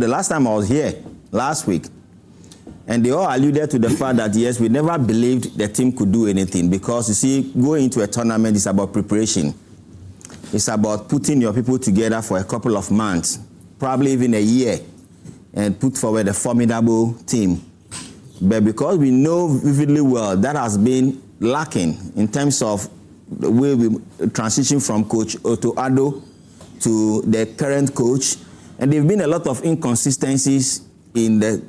the last time I was here, last week, and they all alluded to the fact that, yes, we never believed the team could do anything because, you see, going into a tournament is about preparation. It's about putting your people together for a couple of months, probably even a year, and put forward a formidable team. But because we know vividly well that has been lacking in terms of the way we transition from Coach Adwoa to the current coach, and there have been a lot of inconsistencies in the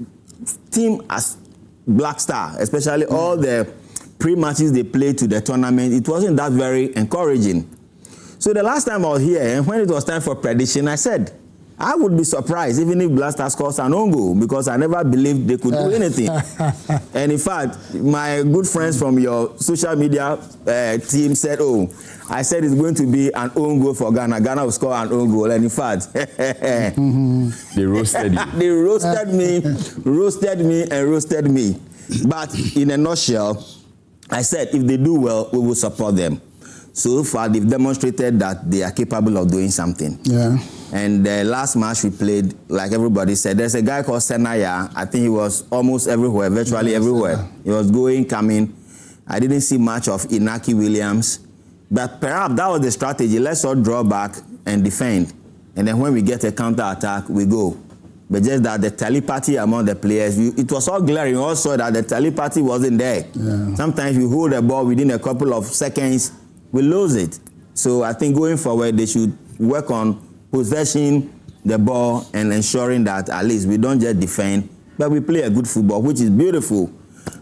team as Black Star, especially all the pre-matches they played to the tournament. It wasn't that very encouraging. So the last time I was here, and when it was time for prediction, I said, I would be surprised even if Black Star scores an own goal because I never believed they could do anything. And in fact, my good friends from your social media team said, oh, I said it's going to be an own goal for Ghana. Ghana will score an own goal. And in fact, they roasted you. They roasted me. But in a nutshell, I said if they do well, we will support them. So far, they've demonstrated that they are capable of doing something. Yeah. And the last match we played, like everybody said, there's a guy called Senaya. I think he was almost everywhere, virtually everywhere. He was going, coming. I didn't see much of Inaki Williams. But perhaps that was the strategy. Let's all draw back and defend. And then when we get a counter-attack, we go. But just that the telepathy among the players, it was all glaring. We all saw that the telepathy wasn't there. Yeah. Sometimes you hold the ball within a couple of seconds, we lose it. So I think going forward, they should work on possessing the ball and ensuring that at least we don't just defend, but we play a good football, which is beautiful.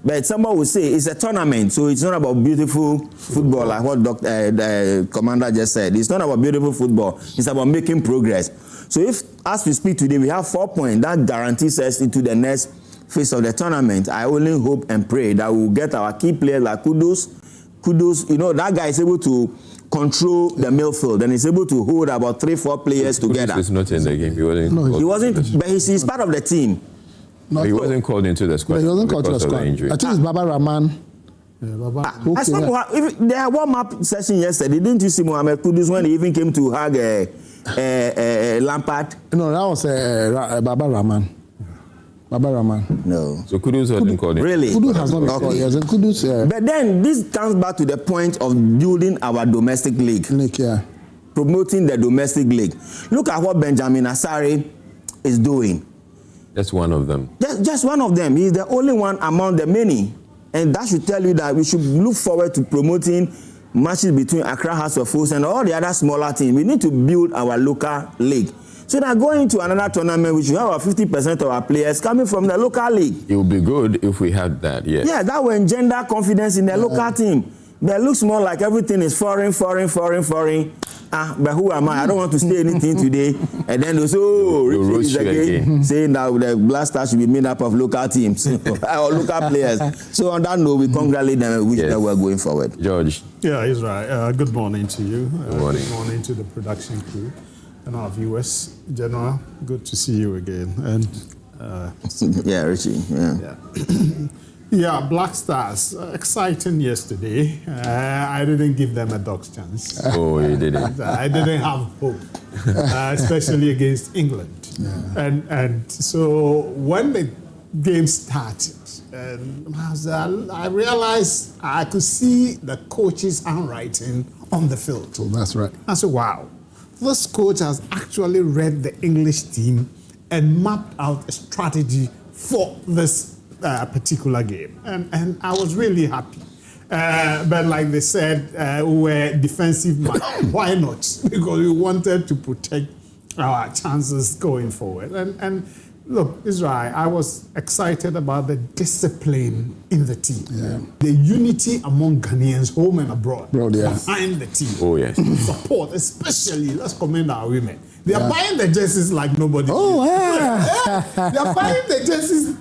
But someone will say it's a tournament, so it's not about beautiful football like what the commander just said. It's not about beautiful football. It's about making progress. So if, as we speak today, we have 4 points, that guarantees us into the next phase of the tournament. I only hope and pray that we'll get our key players like Kudus, you know, that guy is able to control the midfield and is able to hold about 3-4 players together. He's not in the game. He wasn't, but he's part of the team. He wasn't called into the squad. He wasn't called to the squad. Injury. I think it's Baba Rahman. If they had warm-up session yesterday, didn't you see Mohamed Kudus when he even came to hug Lampard? No, that was Baba Rahman. Baba Rahman. No. So Kudus hasn't called in. Really? Kudus has not been called. Yes, Kudus. But then this comes back to the point of building our domestic league. Promoting the domestic league. Look at what Benjamin Asare is doing. That's one of them. Just one of them. He's the only one among the many. And that should tell you that we should look forward to promoting matches between Accra House of Fools and all the other smaller teams. We need to build our local league. So that going into another tournament, we should have our 50% of our players coming from the local league. It would be good if we had that, yes. Yeah, that will engender confidence in the local team. But it looks more like everything is foreign. But who am I? I don't want to say anything today. And then they'll say, Richard is again saying that the Black Stars should be made up of local teams or local players. So on that note, we congratulate them and wish them well going forward. George. Yeah, he's right. Good morning to you. Good morning. Good morning to the production crew and our viewers. General, good to see you again. And yeah, Richie. Yeah. Yeah, Black Stars, exciting yesterday. I didn't give them a dog's chance. Oh, you didn't. I didn't have hope, especially against England. Yeah. And so when the game started, I realized I could see the coach's handwriting on the field. Oh, that's right. I said, wow, this coach has actually read the English team and mapped out a strategy for this particular game, and I was really happy. But like they said, we were defensive minded. Why not? Because we wanted to protect our chances going forward. And look, Israel, I was excited about the discipline in the team, the unity among Ghanaians, home and abroad, behind the team. Oh yes, support, especially. Let's commend our women. They are buying the jerseys like nobody. Oh yeah, they are buying the jerseys.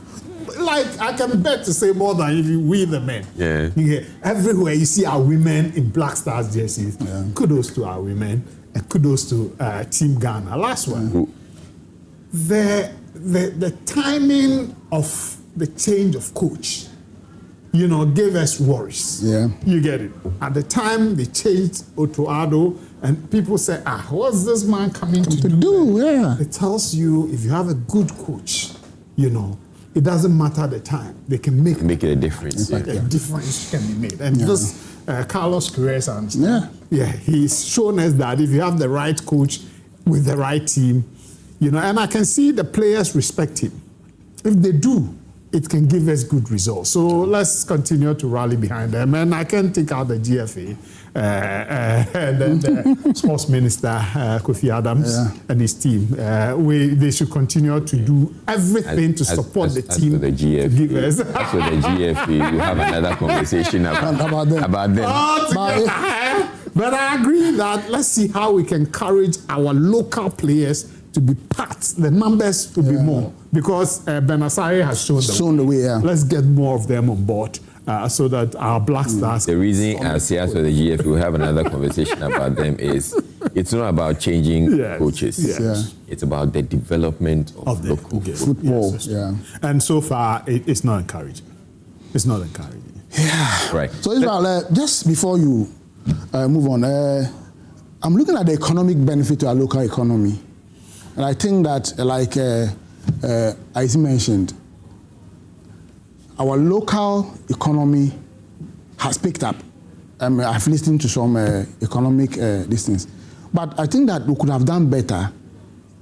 Like, I can bet to say more than we the men. Yeah. Everywhere you see our women in Black Stars jerseys. Yeah. Kudos to our women and kudos to Team Ghana. Last one. The timing of the change of coach, gave us worries. Yeah. You get it. At the time they changed Adwoa And people say, what's this man coming to do? Yeah. It tells you if you have a good coach, you know, it doesn't matter the time. They can make it a difference. A difference can be made. And this Carlos Queiroz, he's shown us that if you have the right coach with the right team, you know, and I can see the players respect him. If they do, it can give us good results. So let's continue to rally behind them. And I can take out the GFA, the sports minister, Kofi Adams, and his team. They should continue to do everything to support the team. For the GFA, to give us. As for the GFA, we'll have another conversation about them. But I agree that let's see how we can encourage our local players to be part. The numbers will be more because Benasari has shown the way. Let's get more of them on board so that our Black Stars. The reason I say as for the GF, we'll have another conversation about them is it's not about changing coaches. It's about the development of local football. And so far, it's not encouraging. It's not encouraging. Yeah. Right. So Israel, just before you move on, I'm looking at the economic benefit to our local economy. And I think that, like as mentioned, our local economy has picked up. I've listened to some economic things. But I think that we could have done better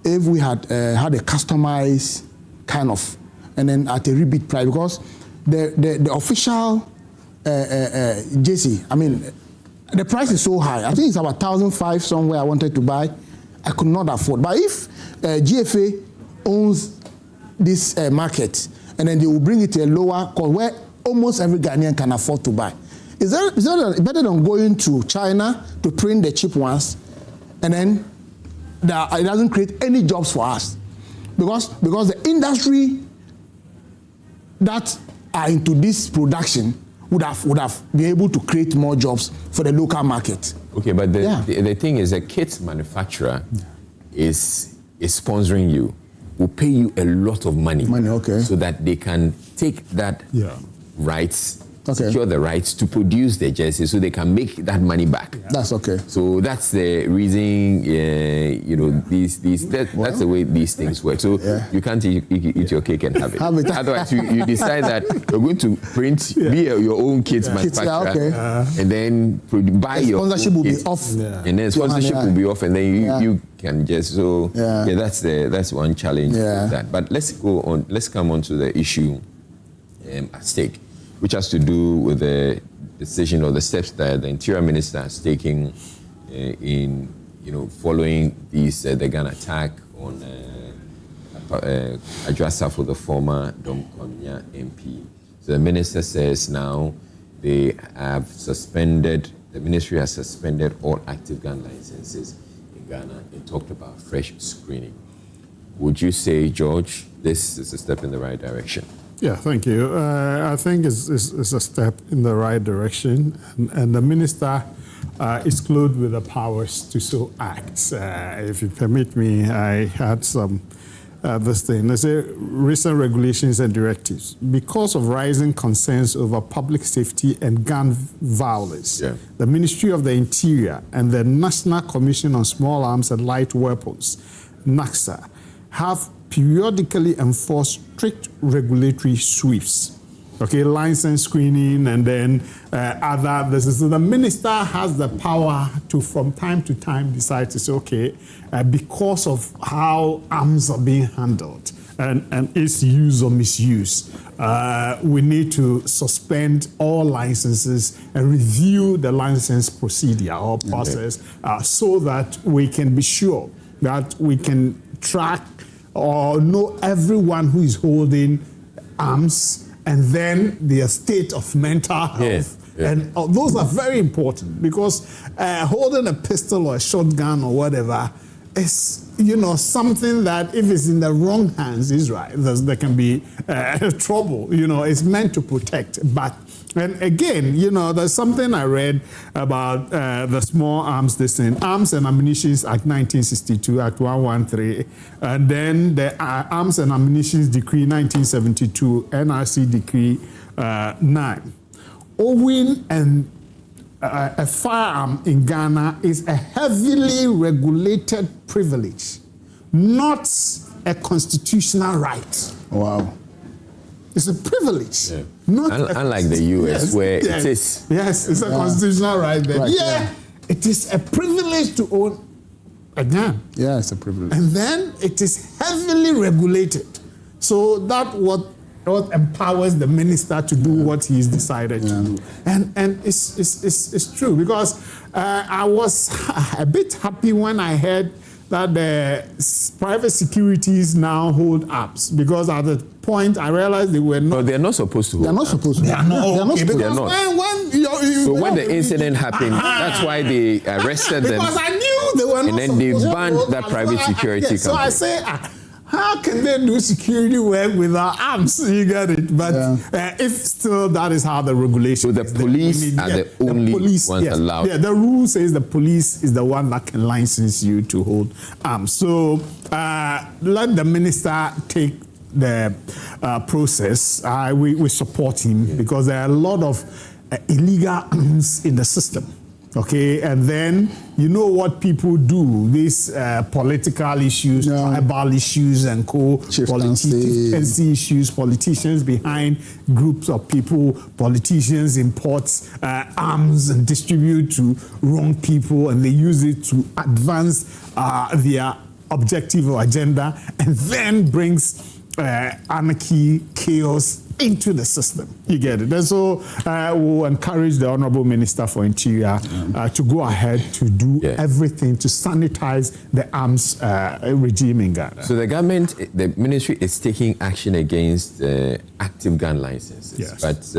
if we had had a customized kind of, and then at a rebate price, because the official JC, I mean, the price is so high. I think it's about 1,500 somewhere I wanted to buy. I could not afford. But if GFA owns this market, and then they will bring it to a lower cost where almost every Ghanaian can afford to buy. Is that better than going to China to print the cheap ones, and then it doesn't create any jobs for us? Because the industry that are into this production would have been able to create more jobs for the local market. Okay, but the thing is, a kit manufacturer is sponsoring you, will pay you a lot of money, so that they can take that rights, secure the rights to produce the jersey, so they can make that money back. That's okay. So that's the reason, that's the way these things work. So you can't eat your cake and have it. Otherwise, you decide that you're going to print, be your own kits manufacturer, and then buy your sponsorship will be off, and then sponsorship will be off, and then you can just that's one challenge with that. But let's come on to the issue at stake, which has to do with the decision or the steps that the Interior Minister has taken in following the gun attack on Adwoa Safo, the former Dom Kwamenya MP. So the minister says now the ministry has suspended all active gun licenses in Ghana and talked about fresh screening. Would you say, George, this is a step in the right direction? Yeah, thank you. I think it's a step in the right direction, and the minister is clothed with the powers to so act. If you permit me, I had this thing. There's recent regulations and directives. Because of rising concerns over public safety and gun violence, the Ministry of the Interior and the National Commission on Small Arms and Light Weapons, NACSA, have periodically enforced strict regulatory sweeps, license screening, and then so the minister has the power to, from time to time, decide to say, because of how arms are being handled and its use or misuse, we need to suspend all licenses and review the license procedure or process so that we can be sure that we can track or know everyone who is holding arms and then their state of mental health. And those are very important, because holding a pistol or a shotgun or whatever is, something that if it's in the wrong hands, is right. There can be trouble. It's meant to protect. And again, there's something I read about the Small Arms Arms and Ammunition Act 1962, Act 113, and then the Arms and Ammunition Decree 1972, NRC Decree 9. Owing and a firearm in Ghana is a heavily regulated privilege, not a constitutional right. Wow. It's a privilege. Yeah. Not unlike the US, where yes, it is. Yes, it's a constitutional right. Then. Right, yeah, it is a privilege to own a gun. Yeah, it's a privilege. And then it is heavily regulated. So that what empowers the minister to do what he's decided to do. And it's true, because I was a bit happy when I heard that the private securities now hold arms, because at the point I realized they were not. No, they're not supposed to hold. They're not supposed to. They are not. Okay, They're not. When the incident happened, that's why they arrested them. Because I knew they were not. And then they supposed to banned hold that arms. private security So I company. say, how can they do security work without arms? You get it. But if still that is how the regulation. So the police are the only ones allowed. Yeah, the rule says the police is the one that can license you to hold arms. So let the minister take the process. We support him because there are a lot of illegal arms in the system. Okay, and then you know what people do, these political issues, tribal issues and chieftaincy issues, politicians behind groups of people, politicians import arms and distribute to wrong people, and they use it to advance their objective or agenda, and then brings anarchy, chaos into the system. You get it. And so we'll encourage the Honorable Minister for Interior to go ahead to do everything to sanitize the arms regime in Ghana. So the government, the ministry is taking action against active gun licenses. Yes. But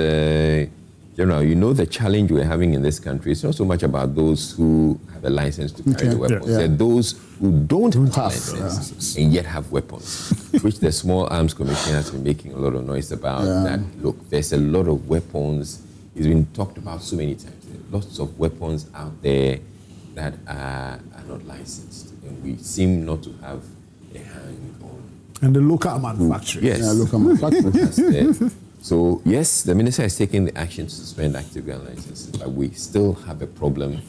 General, you know the challenge we're having in this country. It's not so much about those who have a license to carry the weapons. There are those who don't have a license and yet have weapons, which the Small Arms Commission has been making a lot of noise about. That, look, there's a lot of weapons. It's been talked about so many times. There are lots of weapons out there that are not licensed. And we seem not to have a hang on. And the local manufacturing. Yes. Yeah, local manufacturing. So, yes, the minister is taking the action to suspend active gun licenses, but we still have a problem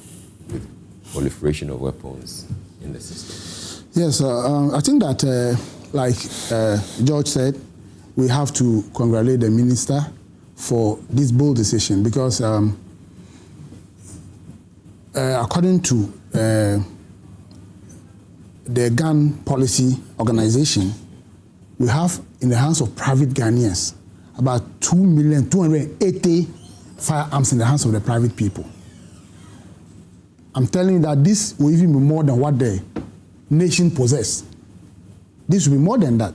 with proliferation of weapons in the system. Yes, I think that, like George said, we have to congratulate the minister for this bold decision, because according to the gun policy organization, we have in the hands of private Ghanaians about 2,280,000 firearms in the hands of the private people. I'm telling you that this will even be more than what the nation possess. This will be more than that.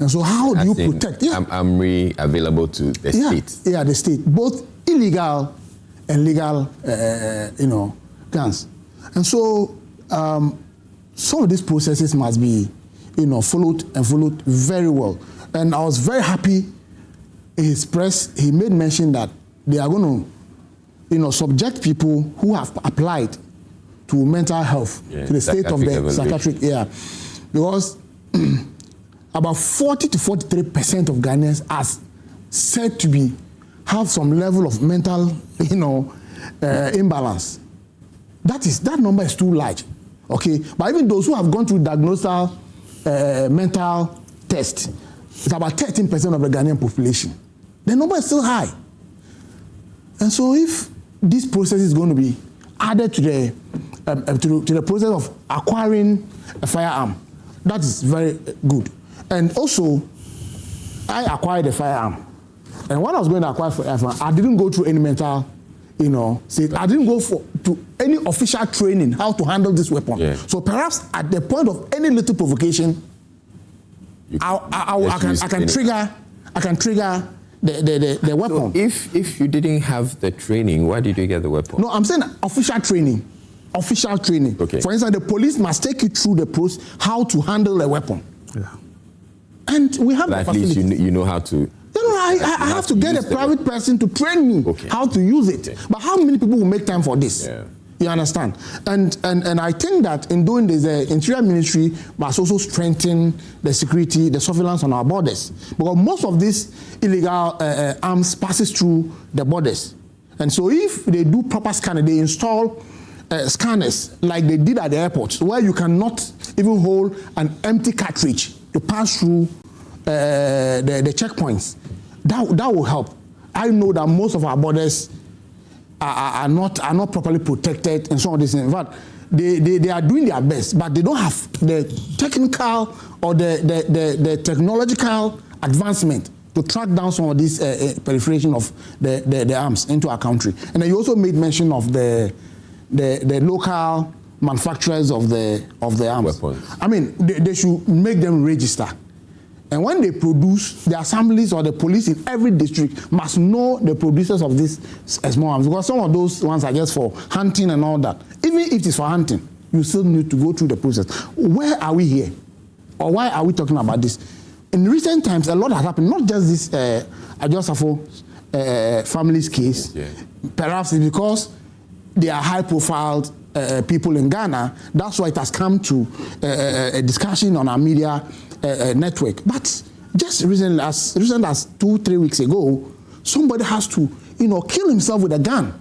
And so how do you protect? I'm available to the state. Yeah, the state, both illegal and legal, guns. And so some of these processes must be, followed very well. And I was very happy in his press, he made mention that they are going to, subject people who have applied to mental health, to the state of the psychiatric, because about 40 to 43% of Ghanaians are said to have some level of mental, imbalance. That number is too large, okay? But even those who have gone through diagnosal mental test, it's about 13% of the Ghanaian population. The number is still high. And so if this process is going to be added to the process of acquiring a firearm, that is very good. And also, I acquired a firearm. And when I was going to acquire a firearm, I didn't go through any mental, I didn't go to any official training how to handle this weapon. Yeah. So perhaps at the point of any little provocation, I can trigger the weapon. So if you didn't have the training, why did you get the weapon? No, I'm saying official training. Official training. Okay. For instance, the police must take you through the process how to handle a weapon. Yeah. And we have but at least you know how to. I have to get a private person to train me how to use it. Okay. But how many people will make time for this? Yeah. You understand? And I think that in doing this, the Interior Ministry must also strengthen the security, the surveillance on our borders. Because most of these illegal arms passes through the borders. And so if they do proper scanning, they install scanners like they did at the airport, where you cannot even hold an empty cartridge to pass through the checkpoints. That will help. I know that most of our borders are not properly protected and some of these things. In fact, they are doing their best, but they don't have the technical or the technological advancement to track down some of this proliferation of the arms into our country. And then you also made mention of the local manufacturers of the arms. Weapons. I mean, they should make them register. And when they produce, the assemblies or the police in every district must know the producers of these small arms, because some of those ones are just for hunting and all that. Even if it's for hunting, you still need to go through the process. Where are we here? Or why are we talking about this? In recent times, a lot has happened, not just this Adwoa Safo family's case. Yeah. Perhaps it's because they are high-profile people in Ghana. That's why it has come to a discussion on our media network. But just recent as 2-3 weeks ago, somebody has to, kill himself with a gun.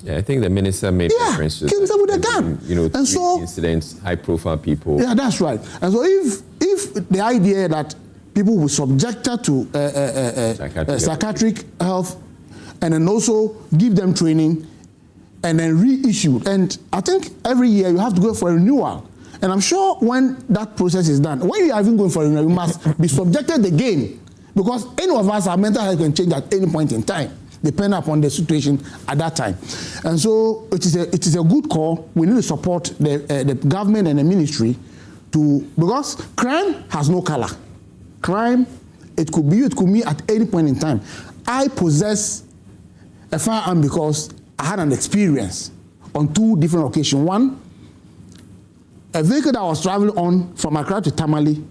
Yeah, I think the minister made reference to kill himself with a gun. And so incidents, high-profile people. Yeah, that's right. And so if the idea that people will subject her to psychiatric health, and then also give them training, and then reissue. And I think every year you have to go for a renewal. And I'm sure when that process is done, when you are even going for a renewal, you must be subjected again. Because any of us, our mental health can change at any point in time, depending upon the situation at that time. And so it is a good call. We need to support the government and the ministry because crime has no color. Crime, it could be you, it could be at any point in time. I possess a firearm because I had an experience on 2 different occasions. One, a vehicle that I was traveling on from Accra to Tamale,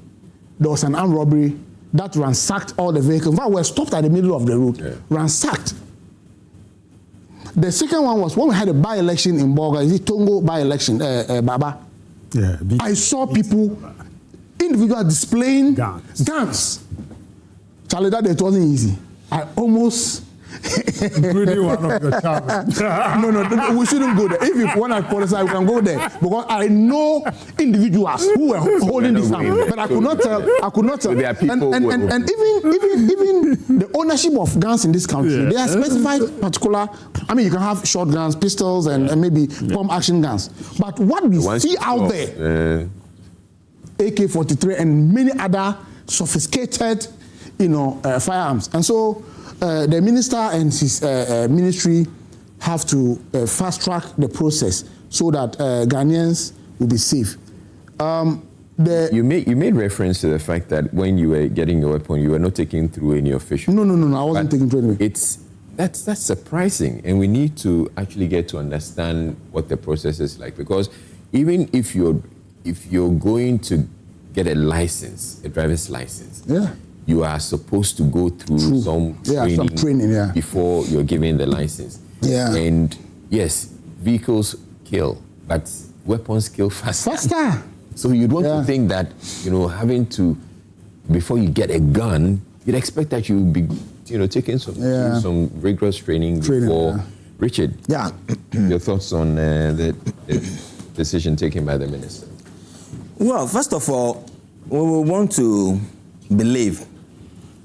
there was an armed robbery that ransacked all the vehicles. In fact, we were stopped at the middle of the road, ransacked. The second one was when we had a by-election in Boga, is it Tongo by-election, Baba? Yeah. I saw people, individuals displaying guns. Charlie, that it wasn't easy. I almost... Including one of your child. No, we shouldn't go there. If you want to policy, we can go there. Because I know individuals who were holding this arm, but I could not tell. There are people and even the ownership of guns in this country, they are specified particular. I mean, you can have shotguns, pistols, and maybe pump action guns. But what we see out there, AK-43 and many other sophisticated, firearms, and so. The minister and his ministry have to fast track the process so that Ghanaians will be safe. You made reference to the fact that when you were getting your weapon, you were not taking through any official. No, I wasn't taking through any. That's surprising, and we need to actually get to understand what the process is like, because even if you're going to get a license, a driver's license. Yeah. You are supposed to go through some training before you're given the license. Yeah. And yes, vehicles kill, but weapons kill faster. So you'd want to think that, having to, before you get a gun, you'd expect that you'll be, taking some rigorous training before. Richard, your thoughts on the decision taken by the minister? Well, first of all, we want to believe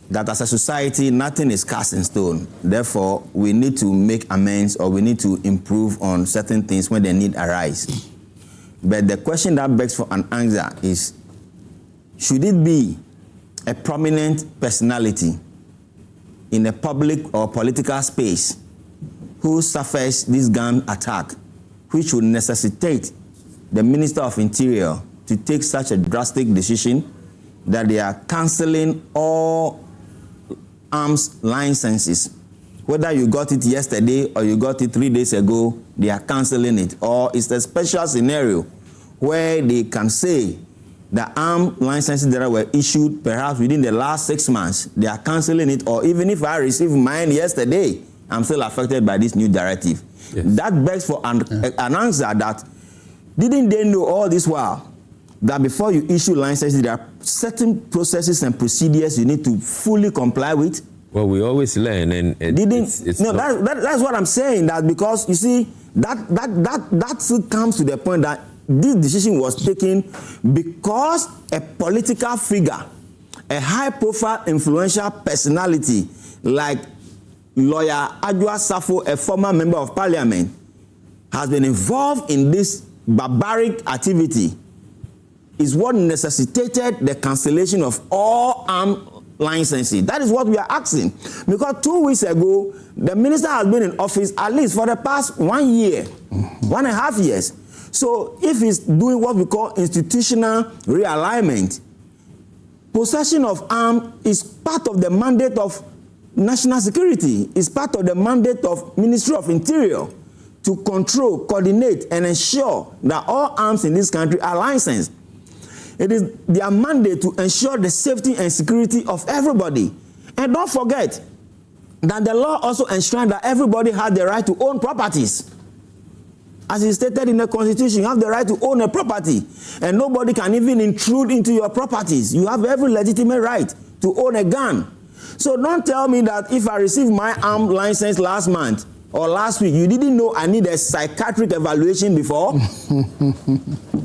that as a society, nothing is cast in stone. Therefore, we need to make amends or we need to improve on certain things when the need arise. But the question that begs for an answer is, should it be a prominent personality in a public or political space who suffers this gun attack, which would necessitate the Minister of Interior to take such a drastic decision that they are cancelling all arms licenses? Whether you got it yesterday or you got it 3 days ago, they are cancelling it. Or it's a special scenario where they can say the arm licenses that were issued perhaps within the last 6 months, they are cancelling it. Or even if I received mine yesterday, I'm still affected by this new directive. Yes. That begs for an answer that, didn't they know all this while that before you issue licenses, there are certain processes and procedures you need to fully comply with? Well, we always learn, and that's what I'm saying. That because you see that still comes to the point that this decision was taken because a political figure, a high-profile, influential personality like lawyer Adwoa Safo, a former member of parliament, has been involved in this barbaric activity, is what necessitated the cancellation of all armed licensing. That is what we are asking. Because 2 weeks ago, the minister has been in office at least for the past 1 year, 1.5 years. So if he's doing what we call institutional realignment, possession of arms is part of the mandate of national security, is part of the mandate of Ministry of Interior to control, coordinate, and ensure that all arms in this country are licensed. It is their mandate to ensure the safety and security of everybody. And don't forget that the law also enshrines that everybody has the right to own properties. As is stated in the Constitution, you have the right to own a property, and nobody can even intrude into your properties. You have every legitimate right to own a gun. So don't tell me that if I received my arm license last month or last week, you didn't know I need a psychiatric evaluation before.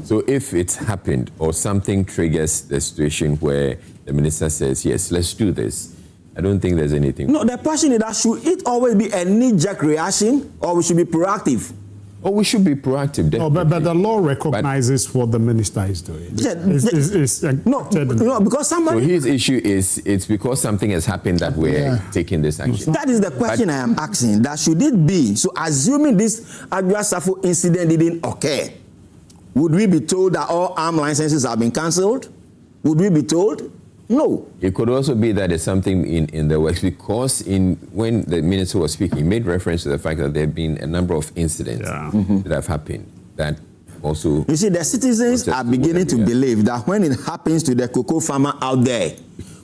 So if it's happened or something triggers the situation where the minister says, yes, let's do this, I don't think there's anything. No, the question is that should it always be a knee-jerk reaction, or we should be proactive? Oh, we should be proactive, definitely. Oh, but the law recognizes what the minister is doing. No, because somebody... So his issue is, it's because something has happened that we're taking this action. That is the question I am asking. That should it be? So assuming this Adwoa Safo incident didn't occur, would we be told that all arm licenses have been cancelled? Would we be told? No. It could also be that there's something in the works, because when the minister was speaking, he made reference to the fact that there have been a number of incidents that have happened that also... You see, the citizens are beginning to believe that when it happens to the cocoa farmer out there,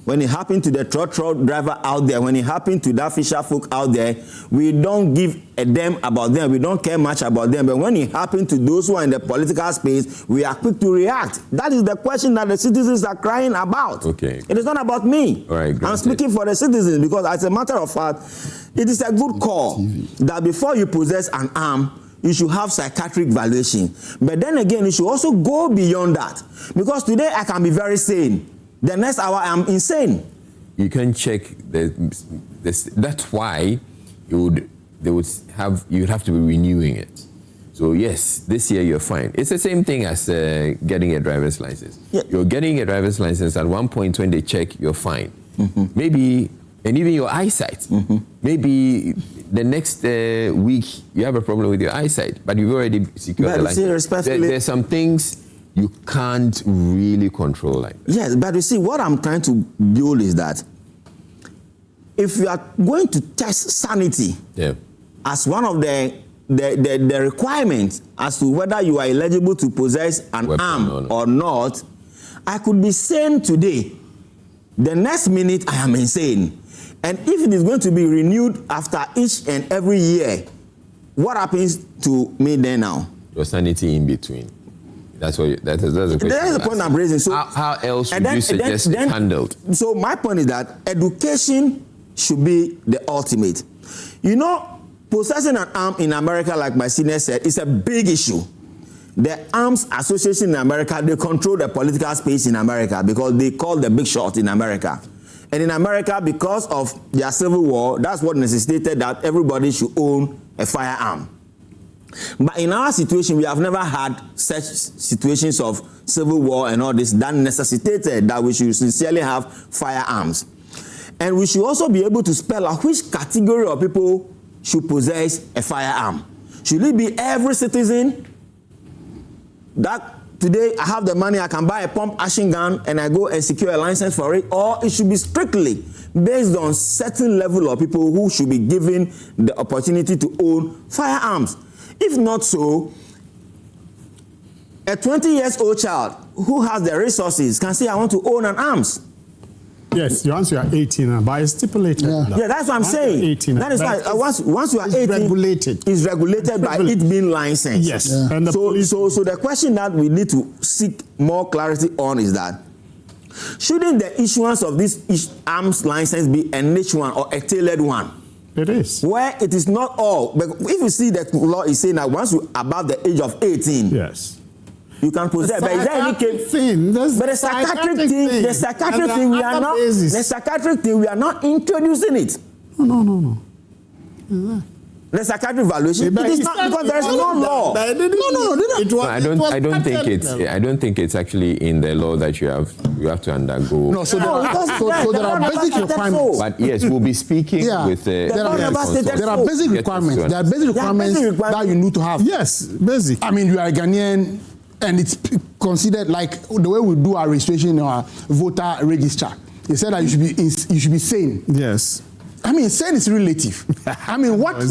when it happened to the truck driver out there, when it happened to that fisher folk out there, we don't give a damn about them. We don't care much about them. But when it happened to those who are in the political space, we are quick to react. That is the question that the citizens are crying about. Okay. It is not about me. All right, I'm speaking for the citizens, because as a matter of fact, it is a good call that before you possess an arm, you should have psychiatric evaluation. But then again, you should also go beyond that. Because today I can be very sane. The next hour I'm insane. You can check this. That's why you'd have to be renewing it. So yes, this year you're fine. It's the same thing as getting a driver's license. Yeah. You're getting a driver's license at one point when they check, you're fine. Maybe, and even your eyesight. Maybe the next week you have a problem with your eyesight, but you've already secured the license. There's some things you can't really control like that. Yes, but you see, what I'm trying to build is that if you are going to test sanity as one of the requirements as to whether you are eligible to possess an arm or not, I could be sane today. The next minute, I am insane. And if it is going to be renewed after each and every year, what happens to me then now? Your sanity in between. That's the question. That is the point I'm raising. So how else would you suggest it handled? So my point is that education should be the ultimate. You know, possessing an arm in America, like my senior said, is a big issue. The Arms Association in America, they control the political space in America because they call the big shot in America. And in America, because of their civil war, that's what necessitated that everybody should own a firearm. But in our situation, we have never had such situations of civil war and all this that necessitated that we should sincerely have firearms. And we should also be able to spell out which category of people should possess a firearm. Should it be every citizen that today I have the money, I can buy a pump action gun and I go and secure a license for it? Or it should be strictly based on certain level of people who should be given the opportunity to own firearms? If not so, a 20-year-old child who has the resources can say, I want to own an arms. Yes, once you are 18, but it's stipulated. Yeah, that's what I'm saying. 18, that is why once you are 18, it's regulated by it being licensed. Yes. Yeah. And so the question that we need to seek more clarity on is that Shouldn't the issuance of this arms license be a niche one or a tailored one? It is. Where it is not all. But if you see that law is saying that once you above the age of 18, yes, you can possess. But is there any case? But the psychiatric thing, the psychiatric thing, we are not. The psychiatric thing, we are not introducing it. No. The psychiatric evaluation. It is not because there is no law. No. I don't think it's actually in the law that you have to undergo. No, so there are basic requirements. But yes, we'll be speaking with there are basic requirements. There are basic requirements that you need to have. Yes, basic. I mean, you are a Ghanaian, and it's considered like the way we do our registration in our voter register. They said that you should be sane. Yes. I mean, sane is relative. I mean, what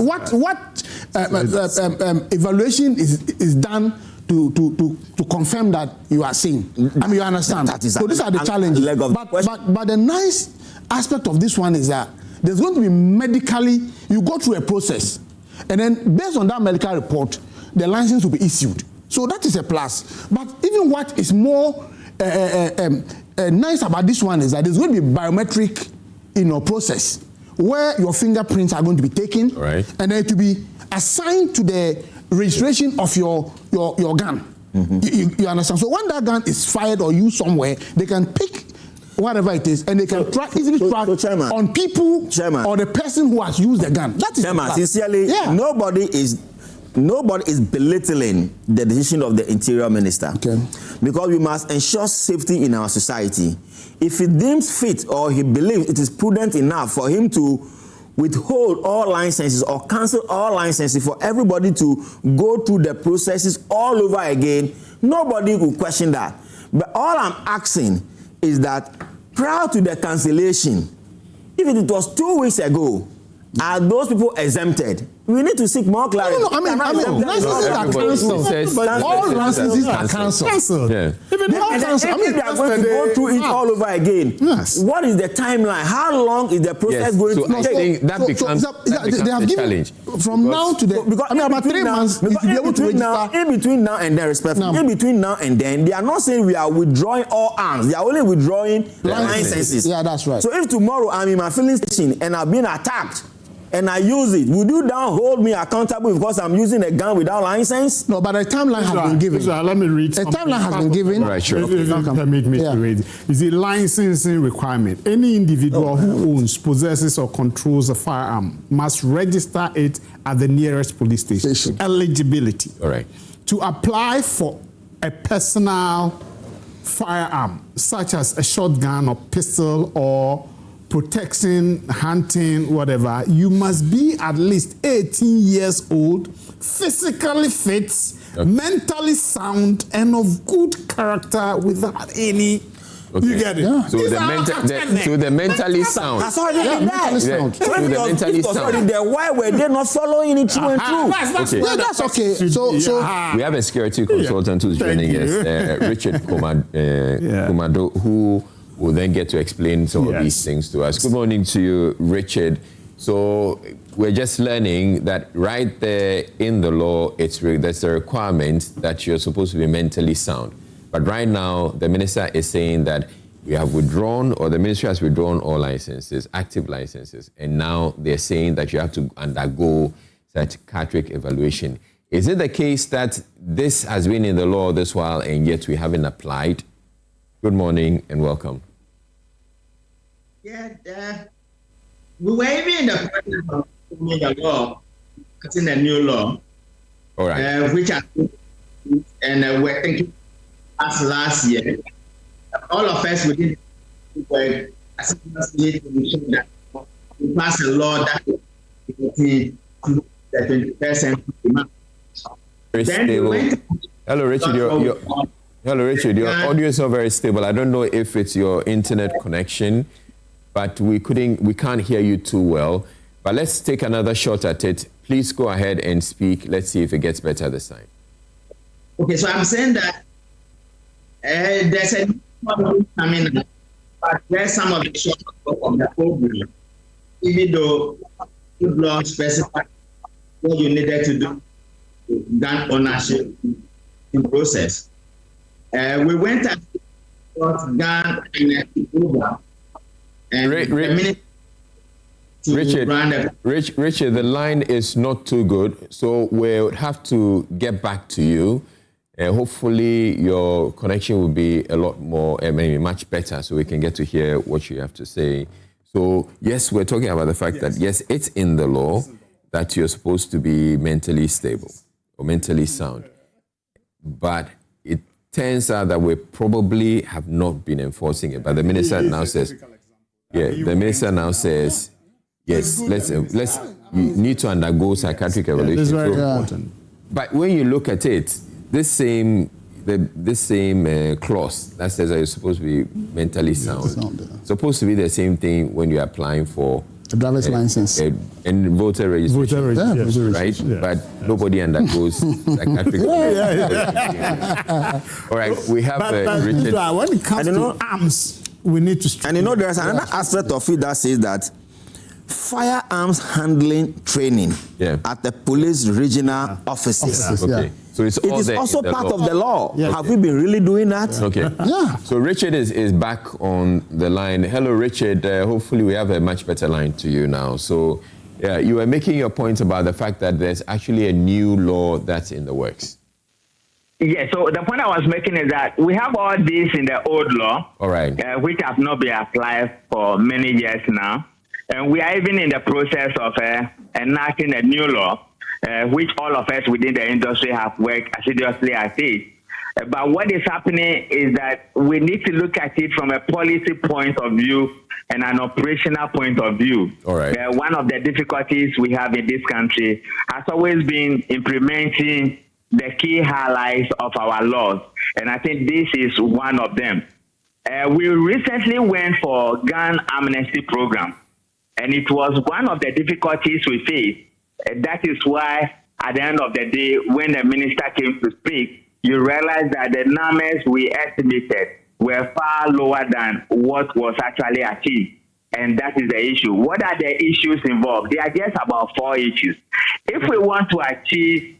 evaluation is done to confirm that you are sane? I mean, you understand. So these are the challenges. But the nice aspect of this one is that there's going to be medically, you go through a process, and then based on that medical report, the license will be issued. So that is a plus. But even what is more nice about this one is that there's going to be biometric, process where your fingerprints are going to be taken, right, and then to be assigned to the registration of your gun. Mm-hmm. You understand? So when that gun is fired or used somewhere, they can pick whatever it is, and they can easily track on people or the person who has used the gun. That is sincerely, nobody is belittling the decision of the Interior Minister. Okay. Because we must ensure safety in our society. If he deems fit or he believes it is prudent enough for him to withhold all licenses or cancel all licenses for everybody to go through the processes all over again, nobody will question that. But all I'm asking is that prior to the cancellation, if it was 2 weeks ago, are those people exempted? We need to seek more clarity. No, I mean, licenses are cancelled. All licenses are cancelled. Yeah. Even all cancelled. I mean, they are going to go through it all over again. Yes. What is the timeline? How long is the process going to take? I think that becomes a challenge. From now to the, I mean, about 3 months, you should be able to register. In between now and then, respectfully, in between now and then, they are not saying we are withdrawing all arms. They are only withdrawing licenses. Yeah, that's right. So if tomorrow I'm in my filling station and I've been attacked, and I use it, would you now hold me accountable because I'm using a gun without license? No, but a timeline has been given. Let me read. A timeline has been given. Right, sure. Permit me to read. Is a licensing requirement. Any individual who owns, possesses, or controls a firearm must register it at the nearest police station. Eligibility. All right. To apply for a personal firearm, such as a shotgun or pistol or protection, hunting, whatever, you must be at least 18 years old, physically fit, mentally sound, and of good character without any. Okay. You get it? Yeah. So the mentally sound. That's already been there. So the mentally sound. Why were they not following it through and through? That's okay. So we have a security consultant who's joining us, Richard Kumado, who will then get to explain some of these things to us. Good morning to you, Richard. So we're just learning that right there in the law, there's a requirement that you're supposed to be mentally sound. But right now, the minister is saying that we have withdrawn, or the ministry has withdrawn all licenses, active licenses, and now they're saying that you have to undergo psychiatric evaluation. Is it the case that this has been in the law this while and yet we haven't applied? Good morning and welcome. Yeah, we were even in the process of forming the law, putting a new law, all right, which we're thinking as last year. All of us within were need to ensure that we pass a law that will be the 21st century. Very stable. Hello, Richard. Hello, Richard. Your audio is not very stable. I don't know if it's your internet connection, but we can't hear you too well. But let's take another shot at it. Please go ahead and speak. Let's see if it gets better this time. Okay, so I'm saying that there's a problem coming up, but there's some of the short from the program, even though the law specified what you needed to do to gun ownership in process. We went at gun amnesty program. And Richard, the line is not too good, so we'll have to get back to you. Hopefully your connection will be a lot more, maybe much better, so we can get to hear what you have to say. So yes, we're talking about the fact that yes, it's in the law that you're supposed to be mentally stable or mentally sound. But it turns out that we probably have not been enforcing it. But the minister now says, the minister now says, yes, let's you need to undergo psychiatric evaluation. This is very important. But when you look at it, this same clause that says that you're supposed to be mentally sound, supposed to be the same thing when you're applying for a driver's license and voter registration, right? Yeah. But nobody undergoes psychiatric. All right, we have Richard. When it comes to arms, we need to. And there's another aspect of it that says that firearms handling training at the police regional offices. Okay. So it is also part of the law. Yeah. Have we been really doing that? Okay. Yeah. So Richard is back on the line. Hello, Richard. Hopefully we have a much better line to you now. So you were making your point about the fact that there's actually a new law that's in the works. Yeah, so the point I was making is that we have all this in the old law, all right, which have not been applied for many years now. And we are even in the process of enacting a new law, which all of us within the industry have worked assiduously at it. But what is happening is that we need to look at it from a policy point of view and an operational point of view. All right. One of the difficulties we have in this country has always been implementing the key highlights of our laws. And I think this is one of them. We recently went for gun amnesty program. And it was one of the difficulties we faced. That is why, at the end of the day, when the minister came to speak, you realize that the numbers we estimated were far lower than what was actually achieved. And that is the issue. What are the issues involved? There are just about 4 issues. If we want to achieve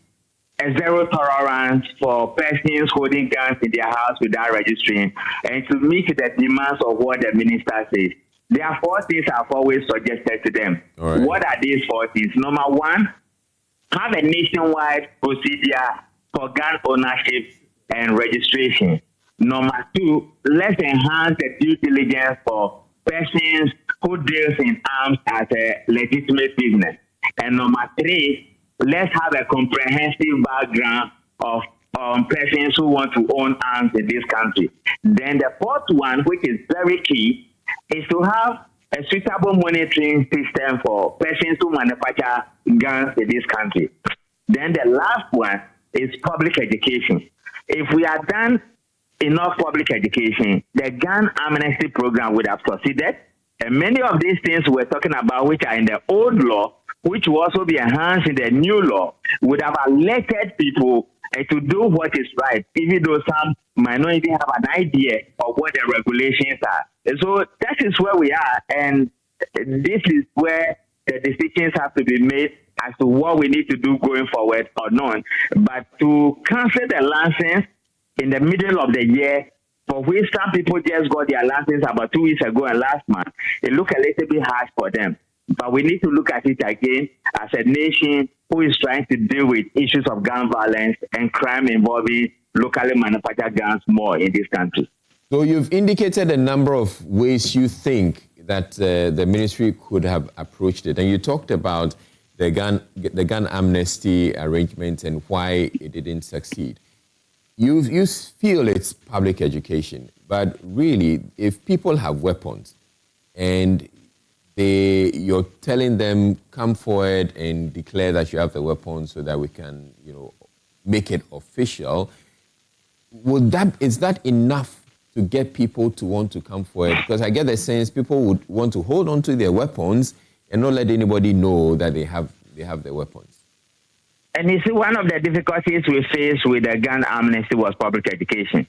a zero tolerance for persons holding guns in their house without registering, and to meet the demands of what the minister says, there are 4 things I've always suggested to them. Right. What are these 4 things? Number 1, have a nationwide procedure for gun ownership and registration. Number 2, let's enhance the due diligence for persons who deals in arms as a legitimate business. And number 3, let's have a comprehensive background of persons who want to own arms in this country. Then the 4th one, which is very key, is to have a suitable monitoring system for persons who manufacture guns in this country. Then the last one is public education. If we had done enough public education, the gun amnesty program would have succeeded. And many of these things we're talking about, which are in the old law, which will also be enhanced in the new law, would have alerted people to do what is right, even though some might not even have an idea of what the regulations are. So that is where we are, and this is where the decisions have to be made as to what we need to do going forward or not. But to cancel the license in the middle of the year, for which some people just got their license about 2 weeks ago and last month, it looked a little bit harsh for them. But we need to look at it again as a nation who is trying to deal with issues of gun violence and crime involving locally manufactured guns more in this country. So you've indicated a number of ways you think that the ministry could have approached it. And you talked about the gun amnesty arrangement and why it didn't succeed. You feel it's public education, but really, if people have weapons and you're telling them come forward and declare that you have the weapons so that we can, make it official, is that enough to get people to want to come forward? Because I get the sense people would want to hold on to their weapons and not let anybody know that they have their weapons. And you see, one of the difficulties we faced with the gun amnesty was public education.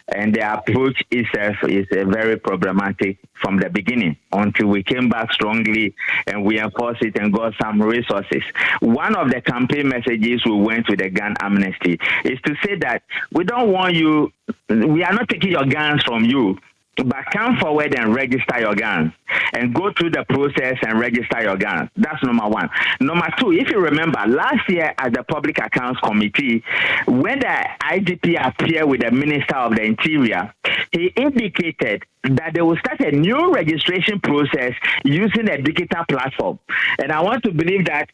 And the approach itself is very problematic from the beginning until we came back strongly and we enforced it and got some resources. One of the campaign messages we went with the gun amnesty is to say that we don't want you, we are not taking your guns from you, but come forward and register your guns and go through the process and register your guns. That's number one. Number two, if you remember, last year at the Public Accounts Committee, when the IGP appeared with the Minister of the Interior, he indicated that they will start a new registration process using a digital platform. And I want to believe that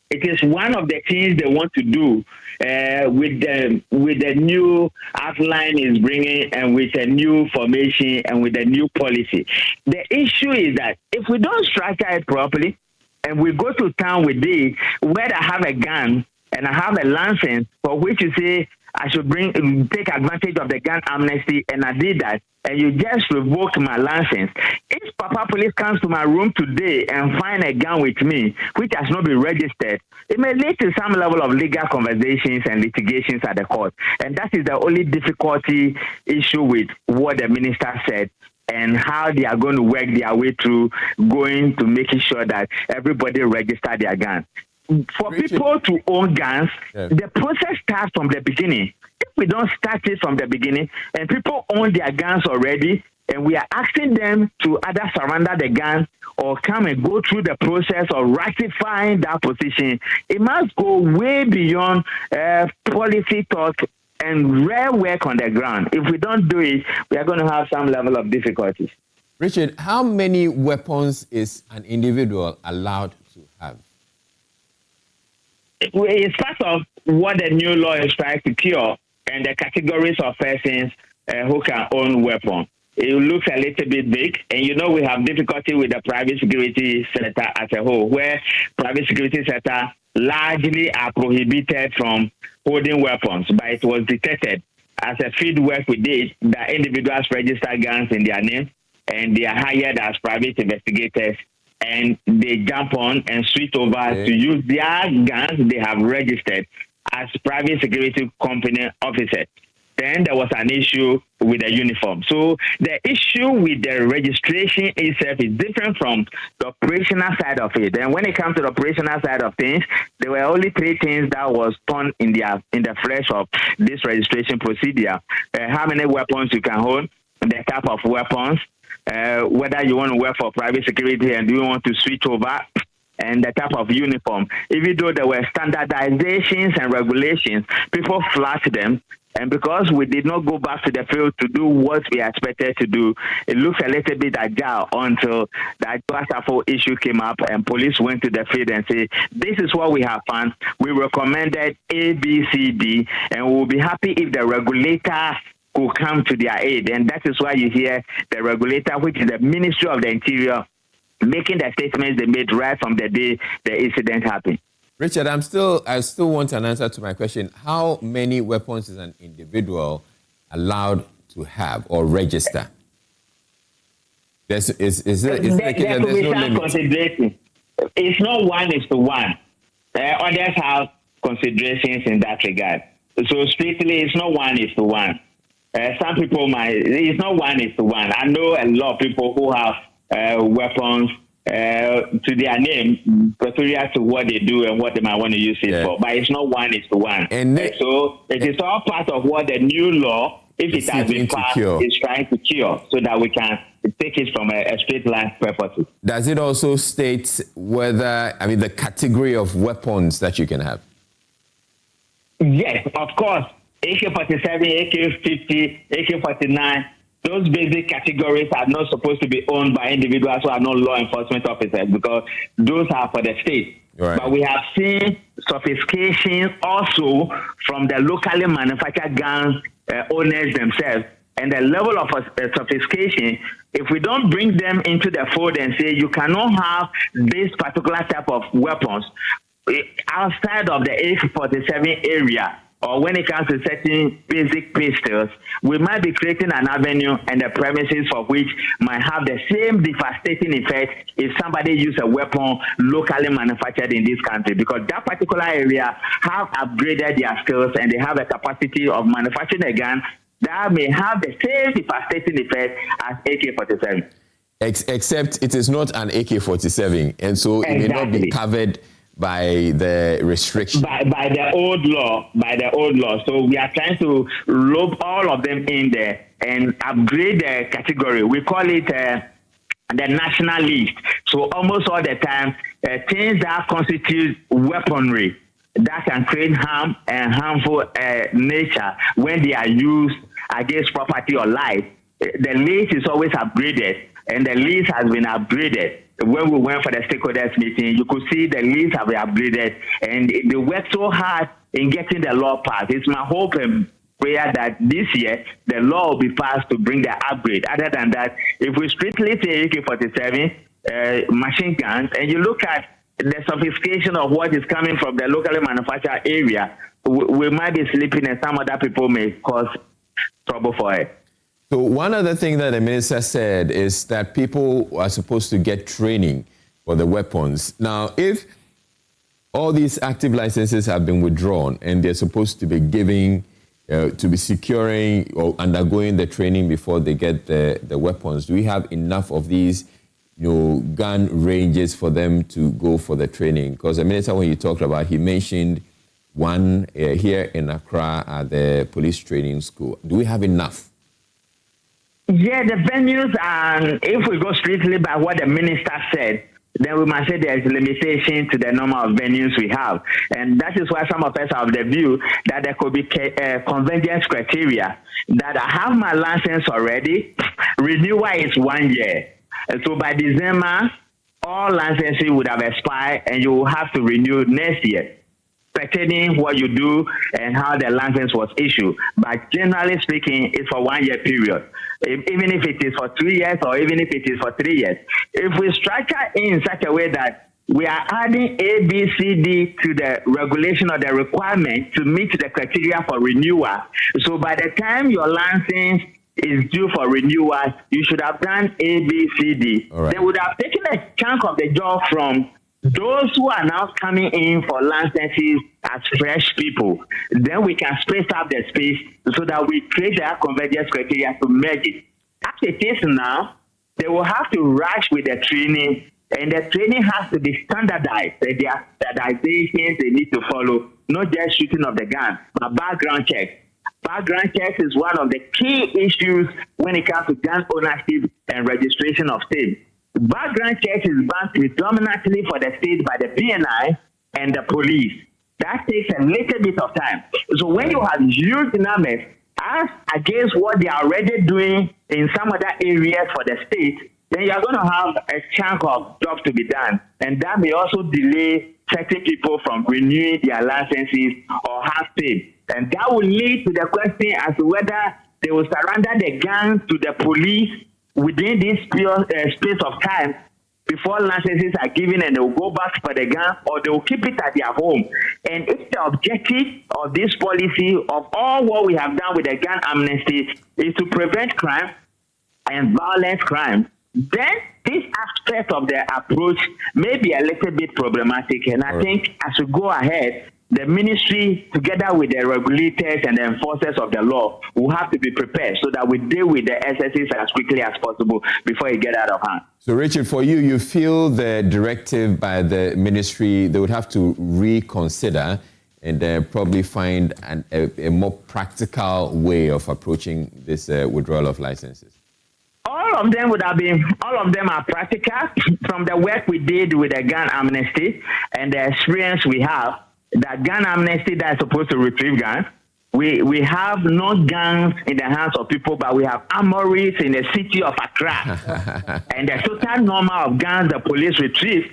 it is one of the things they want to do with the new outline is bringing and with a new formation and with a new policy. The issue is that if we don't structure it properly and we go to town with this, where I have a gun and I have a license for which you say I should take advantage of the gun amnesty, and I did that, and you just revoke my license. If Papa Police comes to my room today and find a gun with me, which has not been registered, it may lead to some level of legal conversations and litigations at the court. And that is the only difficulty issue with what the minister said and how they are going to work their way through going to making sure that everybody register their gun. For people to own guns, the process starts from the beginning. If we don't start it from the beginning and people own their guns already and we are asking them to either surrender the gun or come and go through the process of ratifying that position, it must go way beyond policy talk and rare work on the ground. If we don't do it, we are going to have some level of difficulties. Richard, how many weapons is an individual allowed to have? It's part of what the new law is trying to cure and the categories of persons who can own weapons. It looks a little bit big, and you know we have difficulty with the private security sector as a whole, where private security sector largely are prohibited from holding weapons, but it was detected as a field work we did that individuals register guns in their name, and they are hired as private investigators, and they jump on and switch over to use their guns they have registered as private security company officers. Then there was an issue with the uniform. So the issue with the registration itself is different from the operational side of it. And when it comes to the operational side of things, there were only three things that was done in the flesh of this registration procedure. How many weapons you can hold, the type of weapons, whether you want to work for private security and you want to switch over, and the type of uniform. Even though there were standardizations and regulations, people flashed them. And because we did not go back to the field to do what we expected to do, it looks a little bit agile until that Safo issue came up and police went to the field and said, this is what we have found. We recommended A, B, C, D, and we will be happy if the regulator could come to their aid. And that is why you hear the regulator, which is the Ministry of the Interior, making the statements they made right from the day the incident happened. Richard, I still want an answer to my question. How many weapons is an individual allowed to have or register? Is there no limit? It's not 1:1. Others have considerations in that regard. So strictly, it's not 1:1. Some people it's not 1:1. I know a lot of people who have weapons to their name, peculiar to what they do and what they might want to use it for. But it's not 1:1. So it is all part of what the new law, if it has been passed, is trying to cure so that we can take it from a straight line purpose. Does it also state the category of weapons that you can have? Yes, of course. AK-47, AK-50, AK-49, those basic categories are not supposed to be owned by individuals who are not law enforcement officers because those are for the state. Right. But we have seen sophistication also from the locally manufactured guns owners themselves. And the level of sophistication, if we don't bring them into the fold and say you cannot have this particular type of weapons outside of the AK-47 area, or when it comes to certain basic pistols, we might be creating an avenue and the premises for which might have the same devastating effect if somebody uses a weapon locally manufactured in this country, because that particular area have upgraded their skills and they have a capacity of manufacturing a gun that may have the same devastating effect as AK-47. Except it is not an AK-47, and so it may not be covered by the restriction. By the old law. So we are trying to loop all of them in there and upgrade the category. We call it the national list. So almost all the time, things that constitute weaponry that can create harm and harmful nature when they are used against property or life, the list is always upgraded, and the list has been upgraded. When we went for the stakeholders meeting, you could see the list have been upgraded, and they worked so hard in getting the law passed. It's my hope and prayer that this year the law will be passed to bring the upgrade. Other than that, if we strictly say AK-47 machine guns, and you look at the sophistication of what is coming from the locally manufactured area, we might be sleeping, and some other people may cause trouble for it. So one other thing that the minister said is that people are supposed to get training for the weapons. Now, if all these active licenses have been withdrawn and they're supposed to be giving, to be securing or undergoing the training before they get the weapons, do we have enough of these gun ranges for them to go for the training? Because the minister, when you talked about, he mentioned one here in Accra at the police training school. Do we have enough? Yeah, the venues, and if we go strictly by what the minister said, then we must say there is a limitation to the number of venues we have. And that is why some of us have the view that there could be convergence criteria, that I have my license already, renewal is 1 year. And so by December, all licenses would have expired and you will have to renew next year, pertaining what you do and how the license was issued. But generally speaking, it's for 1 year period. Even if it is for 2 years or even if it is for 3 years. If we structure in such a way that we are adding A, B, C, D to the regulation or the requirement to meet the criteria for renewal, so by the time your license is due for renewal, you should have done A, B, C, D. Right. They would have taken a chunk of the job from those who are now coming in for licenses as fresh people. Then we can space up the space so that we create that convergence criteria to merge it. As it is now, they will have to rush with the training, and the training has to be standardized. There are standardizations they need to follow, not just shooting of the gun, but background checks. Background checks is one of the key issues when it comes to gun ownership and registration of states. Background checks is done predominantly for the state by the BNI and the police. That takes a little bit of time. So when you have huge numbers, as against what they are already doing in some other areas for the state, then you are going to have a chunk of job to be done. And that may also delay certain people from renewing their licenses or have paid. And that will lead to the question as to whether they will surrender the guns to the police within this space of time before licenses are given, and they will go back for the gun, or they will keep it at their home. And if the objective of this policy, of all what we have done with the gun amnesty, is to prevent crime and violent crime, then this aspect of the approach may be a little bit problematic. And I think as we go ahead, the ministry, together with the regulators and the enforcers of the law, will have to be prepared so that we deal with the excesses as quickly as possible before it gets out of hand. So, Richard, for you, you feel the directive by the ministry, they would have to reconsider and probably find a more practical way of approaching this withdrawal of licenses? All of them are practical. From the work we did with the gun amnesty and the experience we have, that gun amnesty that is supposed to retrieve guns, we have not guns in the hands of people, but we have armories in the city of Accra. And the total number of guns the police retrieved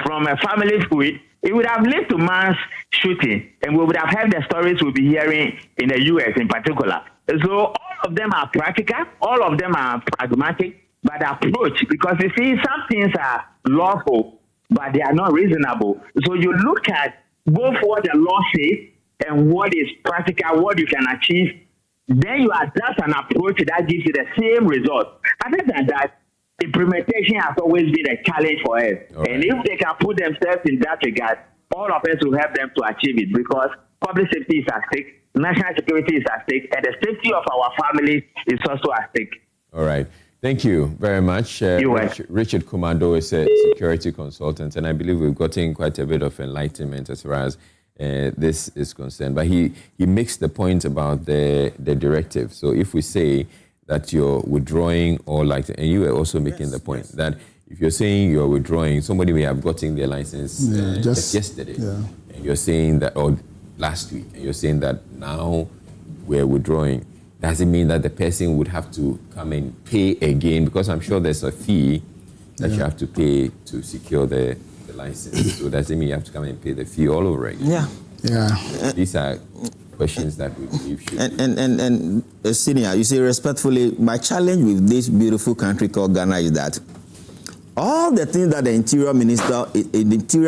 from a family fleet, it would have led to mass shooting, and we would have heard the stories we'll be hearing in the U.S. in particular. So all of them are practical, all of them are pragmatic, but approach, because you see, some things are lawful, but they are not reasonable. So you look at both what the law says and what is practical, what you can achieve, then you adapt an approach that gives you the same result. Other than that, implementation has always been a challenge for us. Right. And if they can put themselves in that regard, all of us will help them to achieve it, because public safety is at stake, national security is at stake, and the safety of our families is also at stake. All right. Thank you very much. Richard Kumado is a security consultant, and I believe we've gotten quite a bit of enlightenment as far as this is concerned. But he makes the point about the directive. So if we say that you're withdrawing, or like, and you were also making the point that if you're saying you're withdrawing, somebody may have gotten their license just yesterday, and you're saying that, or last week, and you're saying that now we're withdrawing. Does it mean that the person would have to come and pay again? Because I'm sure there's a fee that you have to pay to secure the license. So does it mean you have to come and pay the fee all over again? Yeah. These are questions that we believe should and Senior, you see, respectfully, my challenge with this beautiful country called Ghana is that all the things that the Interior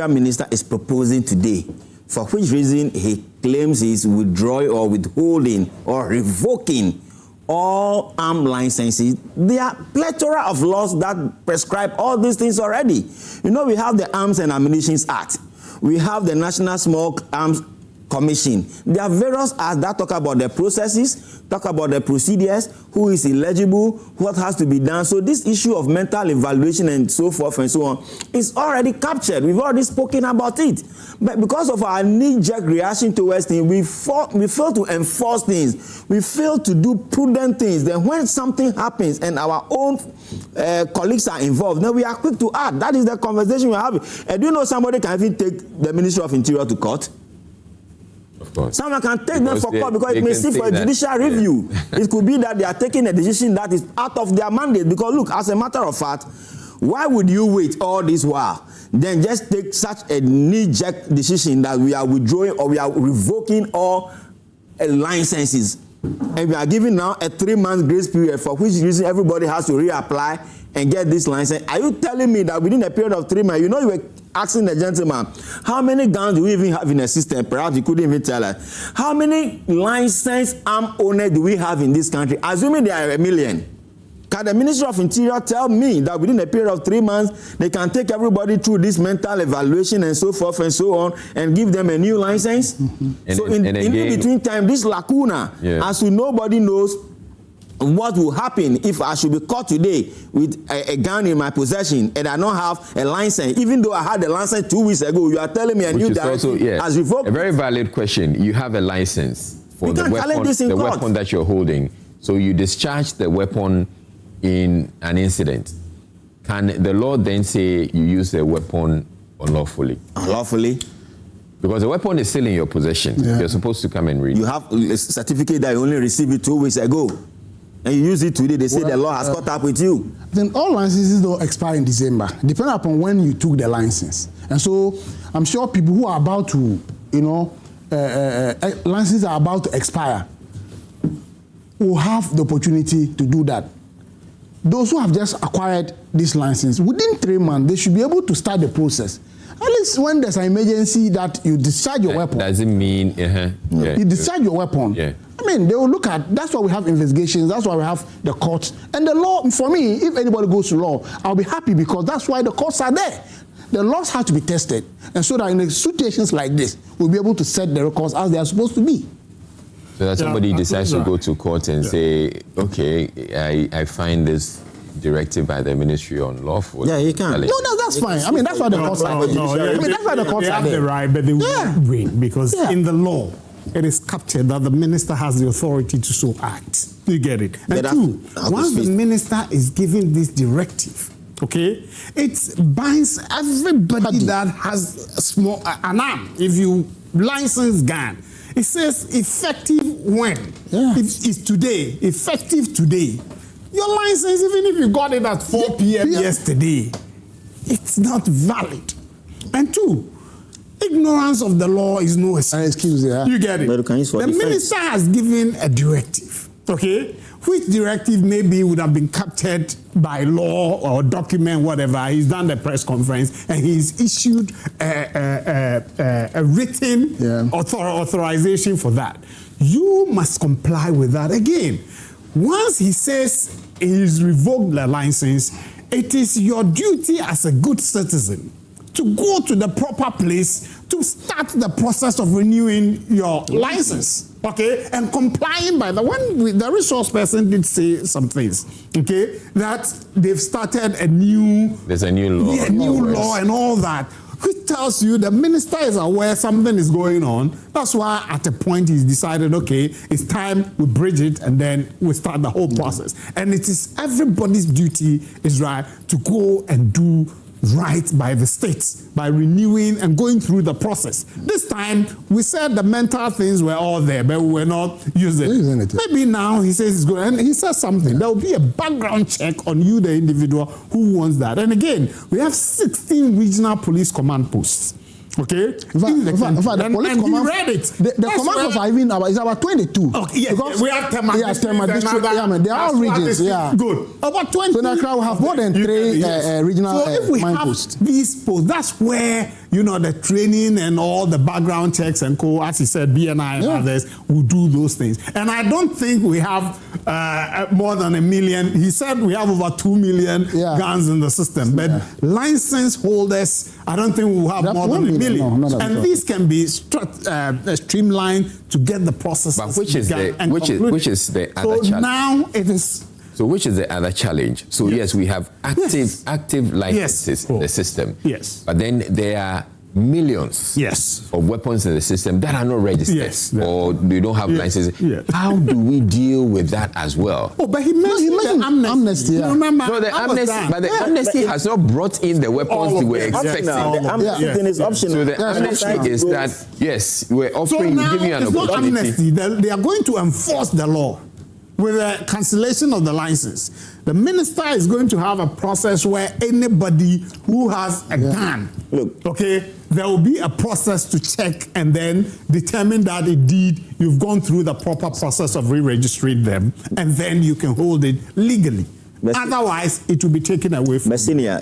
Minister is proposing today, for which reason he claims he's withdrawing or withholding or revoking all armed licenses, there are plethora of laws that prescribe all these things already. You know, we have the Arms and Ammunition Act. We have the National Small Arms Commission. There are various acts that talk about the processes, talk about the procedures, who is eligible, what has to be done. So this issue of mental evaluation and so forth and so on is already captured. We've already spoken about it. But because of our knee-jerk reaction towards things, we fail to enforce things. We fail to do prudent things. Then when something happens and our own colleagues are involved, then we are quick to act. That is the conversation we're having. And do you know somebody can even take the Ministry of Interior to court? Of course. Someone can take them for court because it may seek for a judicial review. It could be that they are taking a decision that is out of their mandate. Because look, as a matter of fact, why would you wait all this while? Then just take such a knee-jerk decision that we are withdrawing or we are revoking all licenses. And we are giving now a 3-month grace period, for which reason everybody has to reapply and get this license. Are you telling me that within a period of 3 months, you know, you were asking the gentleman, how many guns do we even have in the system? Perhaps you couldn't even tell us. How many licensed arm owners do we have in this country? Assuming there are 1 million. Can the Ministry of Interior tell me that within a period of 3 months, they can take everybody through this mental evaluation and so forth and so on and give them a new license? Mm-hmm. So in between time, this lacuna, as to nobody knows what will happen if I should be caught today with a gun in my possession and I don't have a license, even though I had a license 2 weeks ago. You are telling me a new directive has revoked. A very valid question. You have a license for the weapon that you're holding. So you discharge the weapon in an incident. Can the law then say you use the weapon unlawfully? Unlawfully? Because the weapon is still in your possession. You're supposed to come and read. You have a certificate that you only received it 2 weeks ago. And you use it today, they say the law has caught up with you. Then all licenses don't expire in December, depending upon when you took the license. And so I'm sure people who are about to, licenses are about to expire will have the opportunity to do that. Those who have just acquired this license, within 3 months, they should be able to start the process. At least when there's an emergency that you discharge your weapon. Doesn't mean, you discharge your weapon. Yeah. I mean, they will look at, that's why we have investigations, that's why we have the courts. And the law, for me, if anybody goes to law, I'll be happy because that's why the courts are there. The laws have to be tested. And so that in situations like this, we'll be able to set the records as they are supposed to be. So that somebody decides to go to court and say, okay, I find this directive by the ministry unlawful. Yeah, you can. No, that's fine. I mean, that's why the courts are there. That's why the courts are there. They have the right, but they will win because in the law, it is captured that the minister has the authority to so act. You get it? And two, once the minister is giving this directive, it binds everybody that has an arm. If you license gun, it says effective when? It's today, effective today. Your license, even if you got it at 4 p.m. yesterday, it's not valid. And two, ignorance of the law is no excuse. Yeah. You get it? The minister has given a directive. which directive maybe would have been captured by law or document, whatever. He's done the press conference and he's issued a written authorization for that. You must comply with that again. Once he says he's revoked the license, it is your duty as a good citizen to go to the proper place to start the process of renewing your license, okay, and complying by the one. The resource person did say some things, okay, that they've started a new. There's a new law. Yeah, new law and all that, which tells you the minister is aware something is going on. That's why at a point he's decided, okay, it's time we bridge it and then we start the whole process. And it is everybody's duty, is right, to go and do right by the states by renewing and going through the process. This time we said the mental things were all there, but we were not using it. Maybe now he says it's good, and he says something. There will be a background check on you, the individual who wants that. And again, we have 16 regional police command posts. Okay, in fact, the police and command, he read it. The command posts are even about, it's about 22. Okay, yes, we have Tema district, they are all regions. Yeah, good. About 20. So now we have more than 3 regional so if we command have posts. These posts, that's where the training and all the background checks and as he said, BNI and others will do those things. And I don't think we have more than 1 million. He said we have over 2 million guns in the system, but license holders, I don't think we'll have more than 1 million. No, and these can be streamlined to get the process. But which is the other challenge? So now it is. So which is the other challenge? So yes, we have active licenses in the system. Yes. But then there are millions of weapons in the system that are not registered or they don't have licenses. Yes. How do we deal with that as well? Oh, but he mentioned amnesty. You remember? No, the amnesty has not brought in the weapons we were expecting. The amnesty thing is optional. So the amnesty is that, yes, we're offering, giving you an opportunity. Not amnesty. They are going to enforce the law with the cancellation of the license. The minister is going to have a process where anybody who has a gun, there will be a process to check and then determine that indeed you've gone through the proper process of re-registering them, and then you can hold it legally. Otherwise, it will be taken away from Messinia,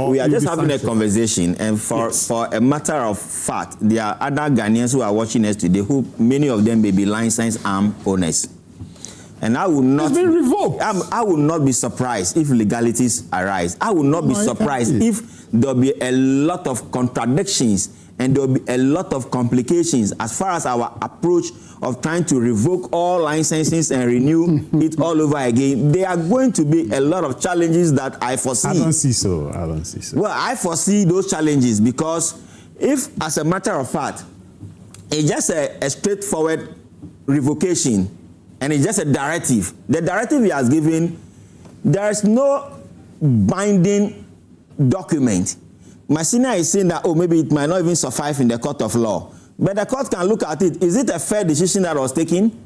we are just having a conversation, and for a matter of fact, there are other Ghanaians who are watching us today who, many of them may be licensed arm owners. And I will not. It's been revoked. I will not be surprised if legalities arise. I will not be surprised if there'll be a lot of contradictions and there'll be a lot of complications as far as our approach of trying to revoke all licenses and renew it all over again. There are going to be a lot of challenges that I foresee. I don't see so. Well, I foresee those challenges because if, as a matter of fact, it's just a straightforward revocation, and it's just a directive. The directive he has given, there is no binding document. Messina is saying that, maybe it might not even suffice in the court of law. But the court can look at it. Is it a fair decision that was taken?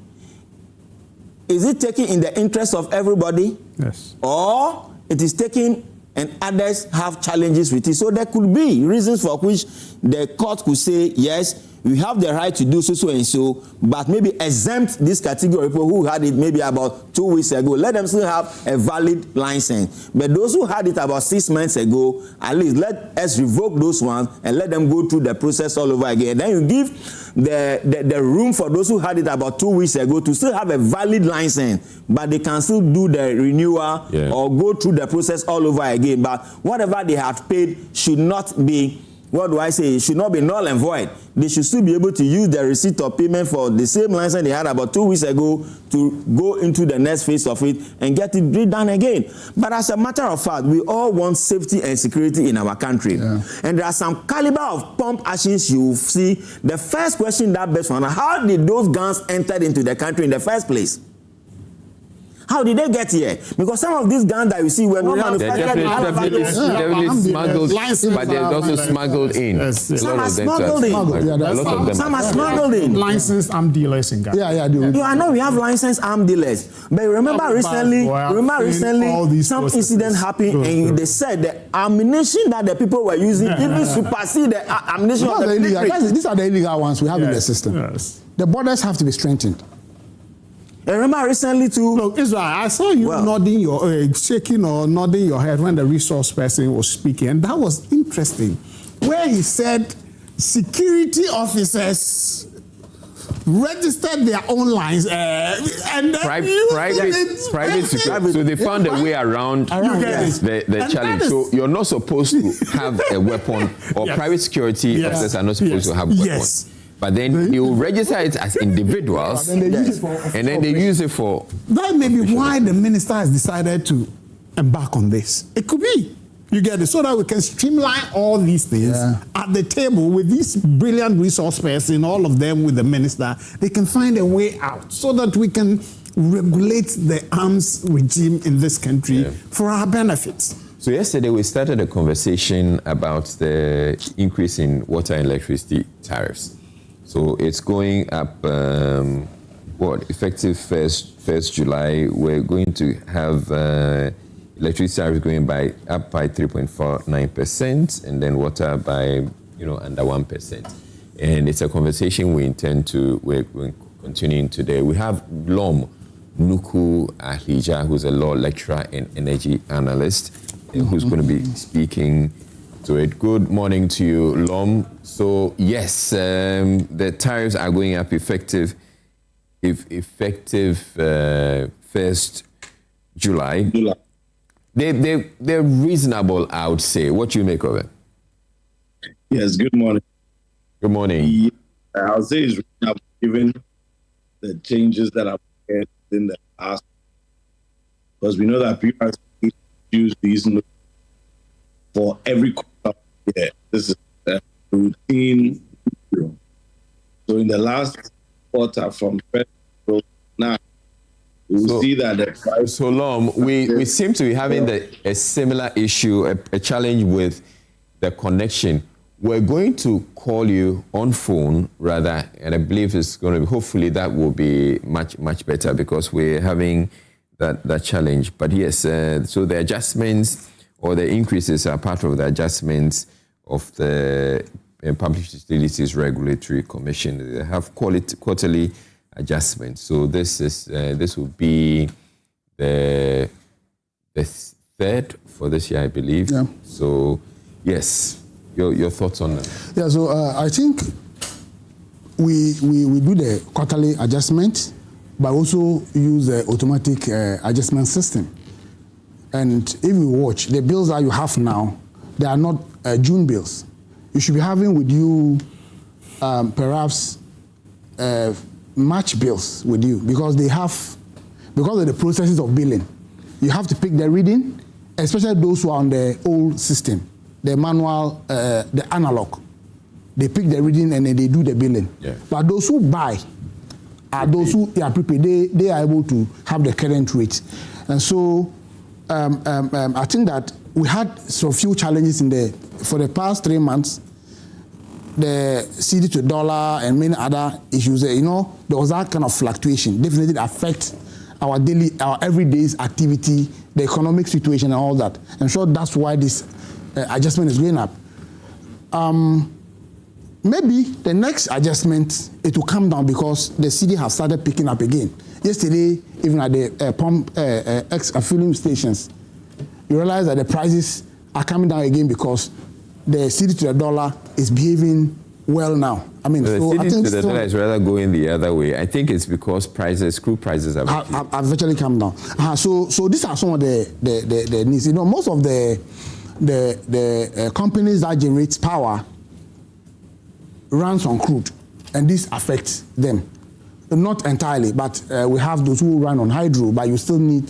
Is it taken in the interest of everybody? Yes. Or it is taken and others have challenges with it? So there could be reasons for which the court could say, yes, we have the right to do so and so, but maybe exempt this category of people who had it maybe about 2 weeks ago. Let them still have a valid license. But those who had it about 6 months ago, at least let us revoke those ones and let them go through the process all over again. And then you give the room for those who had it about 2 weeks ago to still have a valid license, but they can still do the renewal or go through the process all over again. But whatever they have paid should not be, it should not be null and void. They should still be able to use the receipt of payment for the same license they had about 2 weeks ago to go into the next phase of it and get it redone again. But as a matter of fact, we all want safety and security in our country. Yeah. And there are some caliber of pump actions you see. The first question that begs one, how did those guns enter into the country in the first place? How did they get here? Because some of these guns that you see were not manufactured. Definitely smuggled, but they're also smuggled in. Some are smuggled in. Some are smuggled in. Licensed arm dealers in Ghana. I know we have licensed arm dealers. But remember recently, some incident happened and they said the ammunition that the people were using even supersede the ammunition of the military. These are the illegal ones we have in the system. Yes. The borders have to be strengthened. I remember recently too. Look, Israel, I saw you nodding your, shaking or nodding your head when the resource person was speaking, and that was interesting, where he said security officers registered their own lines and then private security. So they found a way around the challenge. So you're not supposed to have a weapon, or private security officers are not supposed to have weapons. But then you register it as individuals, and then they use it for. That may be why the minister has decided to embark on this. It could be. You get it? So that we can streamline all these things at the table with these brilliant resource persons, all of them with the minister. They can find a way out so that we can regulate the arms regime in this country for our benefits. So yesterday we started a conversation about the increase in water and electricity tariffs. So it's going up, effective 1st July, we're going to have electricity tariffs going up by 3.49%, and then water by, under 1%. And it's a conversation we're continuing today. We have Lom Nuku Ahlija, who's a law lecturer and energy analyst, who's going to be speaking to it. Good morning to you, Lom. So yes, the tariffs are going up effective 1st July. They're reasonable, I would say. What do you make of it? Yes, good morning. Good morning. I would say it's reasonable given the changes that have occurred in the past, because we know that people use these for every quarter of the year. This is a routine. So in the last quarter from February now, we'll see that the price. So long, we seem to be having a similar issue, a challenge with the connection. We're going to call you on phone rather, and I believe it's going to be, hopefully that will be much, much better, because we're having that challenge. But yes, so the adjustments or the increases are part of the adjustments of the Public Utilities Regulatory Commission. They have quarterly adjustments. So this will be the third for this year, I believe. Yeah. So yes, your thoughts on that? Yeah. So I think we do the quarterly adjustment, but also use the automatic adjustment system. And if you watch the bills that you have now, they are not June bills. You should be having with you perhaps March bills with you, because of the processes of billing. You have to pick the reading, especially those who are on the old system, the manual, the analog. They pick the reading and then they do the billing. Yeah. But those who buy are those who are prepaid. They are able to have the current rate. And so I think that we had so few challenges for the past 3 months. The CD to dollar and many other issues, there was that kind of fluctuation. Definitely affect our everyday's activity, the economic situation and all that. I'm sure that's why this adjustment is going up. Maybe the next adjustment, it will come down because the CD have started picking up again. Yesterday, even at the filling stations, you realize that the prices are coming down again because the CD to the dollar is behaving well now. I mean, the CD to the dollar is rather going the other way. I think it's because crude prices have virtually come down. So these are some of the needs. Most of the companies that generate power runs on crude, and this affects them. Not entirely, but we have those who run on hydro, but you still need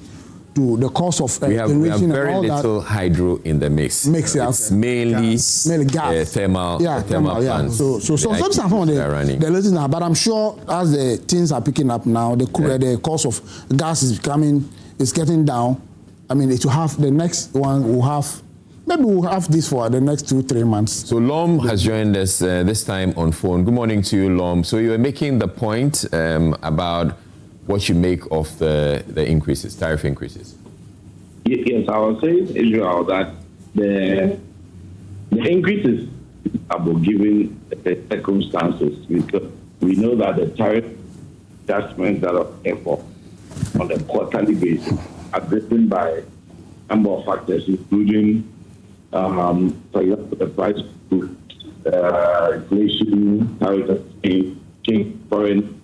the cost of generation. We have very little hydro in the mix. It's mainly gas. Thermal plants. So some of the lessons now, but I'm sure as the things are picking up now, the cost of gas is getting down. I mean, it will have the next one. Maybe we'll have this for the next 2-3 months. So Lom has joined us this time on phone. Good morning to you, Lom. So you were making the point about what you make of the increases, tariff increases. Yes, I was saying, Israel, that the increases about given the circumstances, because we know that the tariff adjustments that are for on a quarterly basis are driven by a number of factors, including, for example, the price of food, inflation, change foreign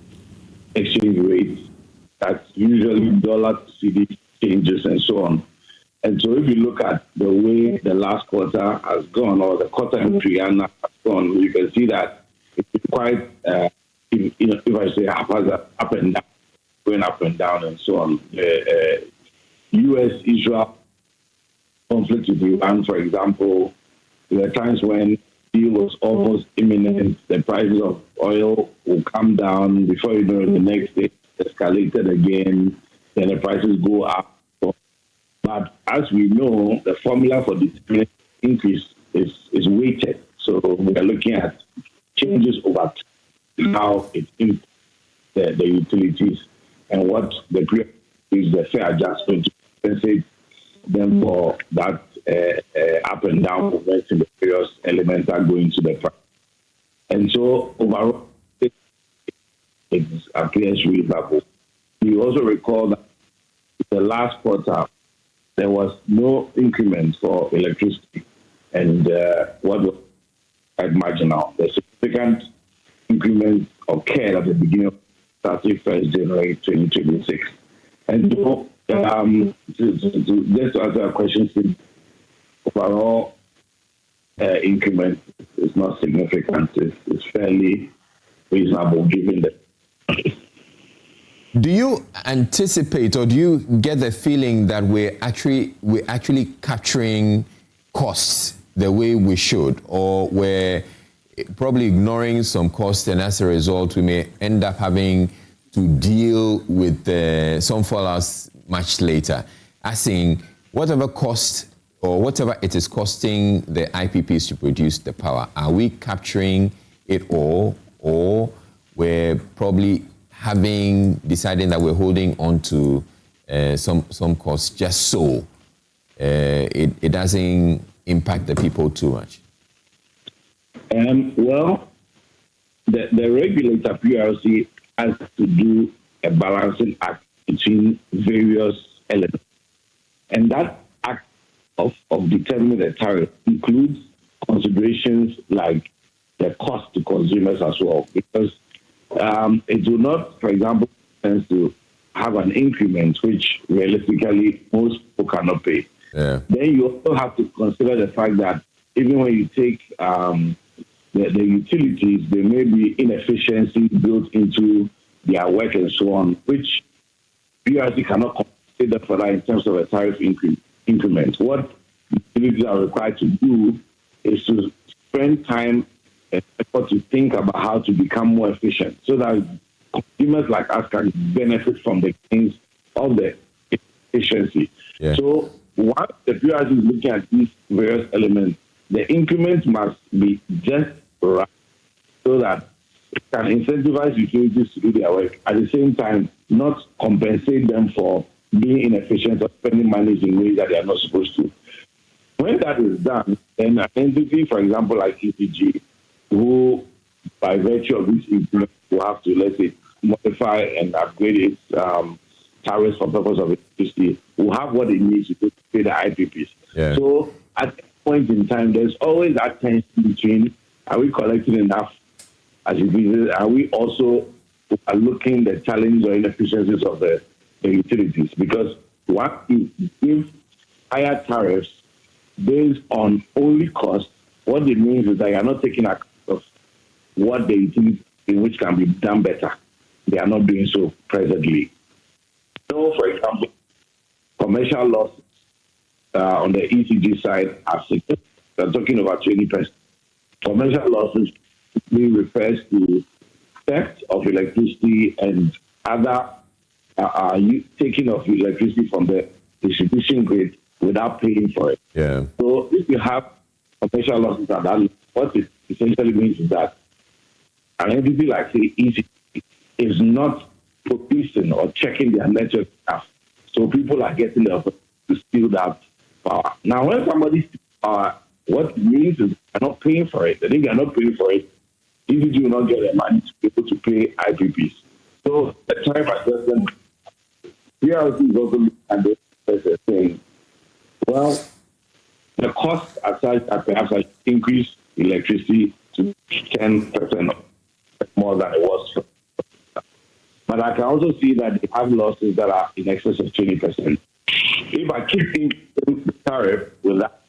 exchange rates, that's usually dollar to CD changes and so on. And so if you look at the way the last quarter has gone, or the quarter in Triana has gone, you can see that it's quite, if I say haphazard, up and down, going up and down and so on. The U.S.-Israel conflict with Iran, for example, there were times when deal was almost imminent, the prices of oil will come down, before you know it, the next day escalated again, then the prices go up. But as we know, the formula for determining increase is weighted. So we are looking at changes over how it impacts the utilities and what the period is the fair adjustment to compensate them for that up and down movement in the various elements that go into the price. And so overall, it appears reasonable. You also recall that the last quarter, there was no increment for electricity, and what was quite marginal. The significant increment occurred at the beginning of 31st January 2026. And so, just to answer a question, overall increment is not significant. It's fairly reasonable given the. Do you anticipate, or do you get the feeling that we're actually capturing costs the way we should, or we're probably ignoring some costs, and as a result we may end up having to deal with some fallouts much later? As in, whatever cost or whatever it is costing the IPPs to produce the power, are we capturing it all, or we're probably deciding that we're holding on to some costs just so it doesn't impact the people too much? Well, the regulator PRC has to do a balancing act between various elements, and that act of determining the tariff includes considerations like the cost to consumers as well, because it will not, for example, tend to have an increment which realistically most people cannot pay. Yeah. Then you also have to consider the fact that even when you take the utilities, there may be inefficiencies built into their work and so on, which PRC cannot consider for that in terms of a tariff increment. What utilities are required to do is to spend time and effort to think about how to become more efficient so that consumers like us can benefit from the gains of the efficiency. Yeah. So once the PRC is looking at these various elements, the increment must be just right so that it can incentivize utilities to do their work. At the same time, not compensate them for being inefficient or spending money in ways that they are not supposed to. When that is done, then an entity, for example, like ECG, who, by virtue of this increment, will have to, let's say, modify and upgrade its tariffs for purpose of electricity, will have what it needs to pay the IPPs. Yeah. So at that point in time, there's always that tension between, are we collecting enough as utilities? Are we also looking the challenges or inefficiencies of the utilities? Because what you give higher tariffs based on only cost, what it means is that you're not taking account of what the utilities in which can be done better. They are not doing so presently. So, for example, commercial losses on the ECG side are significant. We're talking about 20%. Commercial losses refers to theft of electricity and other taking of electricity from the distribution grid without paying for it. Yeah. So if you have commercial losses at that, what it essentially means is that an entity like, say, ECG is not producing or checking their network stuff. So people are getting the opportunity to steal that power. Now, when somebody steals power, what it means is they're not paying for it. And if they're not paying for it, ECG will not get the money to be able to pay IPPs. So the tariff adjustment PLC is also looking at this saying, well, the cost aside that perhaps I increase electricity to 10% more than it was. But I can also see that they have losses that are in excess of 20%. If I keep the tariff with that,